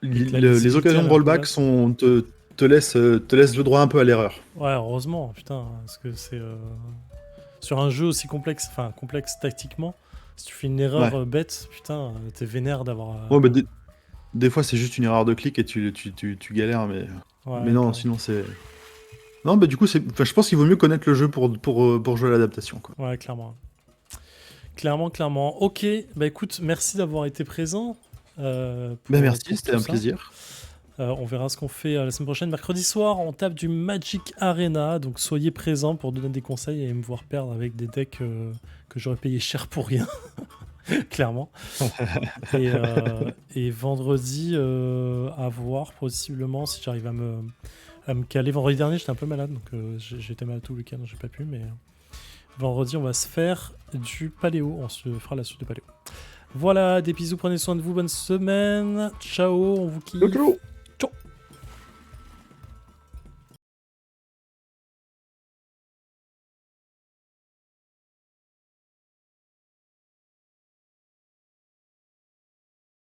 Les occasions de rollback te laissent le droit un peu à l'erreur. Ouais, heureusement, putain, parce que c'est sur un jeu aussi complexe tactiquement, si tu fais une erreur bête, putain, t'es vénère d'avoir. Ouais, bah, des fois, c'est juste une erreur de clic et tu galères, mais non, clairement. sinon c'est. Non, bah du coup, je pense qu'il vaut mieux connaître le jeu pour jouer à l'adaptation, quoi. Ouais, clairement. Clairement. Ok, bah écoute, merci d'avoir été présent. Merci, c'était un plaisir. On verra ce qu'on fait la semaine prochaine. Mercredi soir, on tape du Magic Arena, donc soyez présents pour donner des conseils et me voir perdre avec des decks que j'aurais payé cher pour rien. Clairement. Et vendredi, à voir possiblement si j'arrive à me caler. Vendredi dernier, j'étais un peu malade, donc j'étais malade tout le week-end, j'ai pas pu, mais vendredi, on va se faire du paléo. On se fera la suite de paléo. Voilà, des bisous, prenez soin de vous, bonne semaine. Ciao, on vous kiffe. Ciao.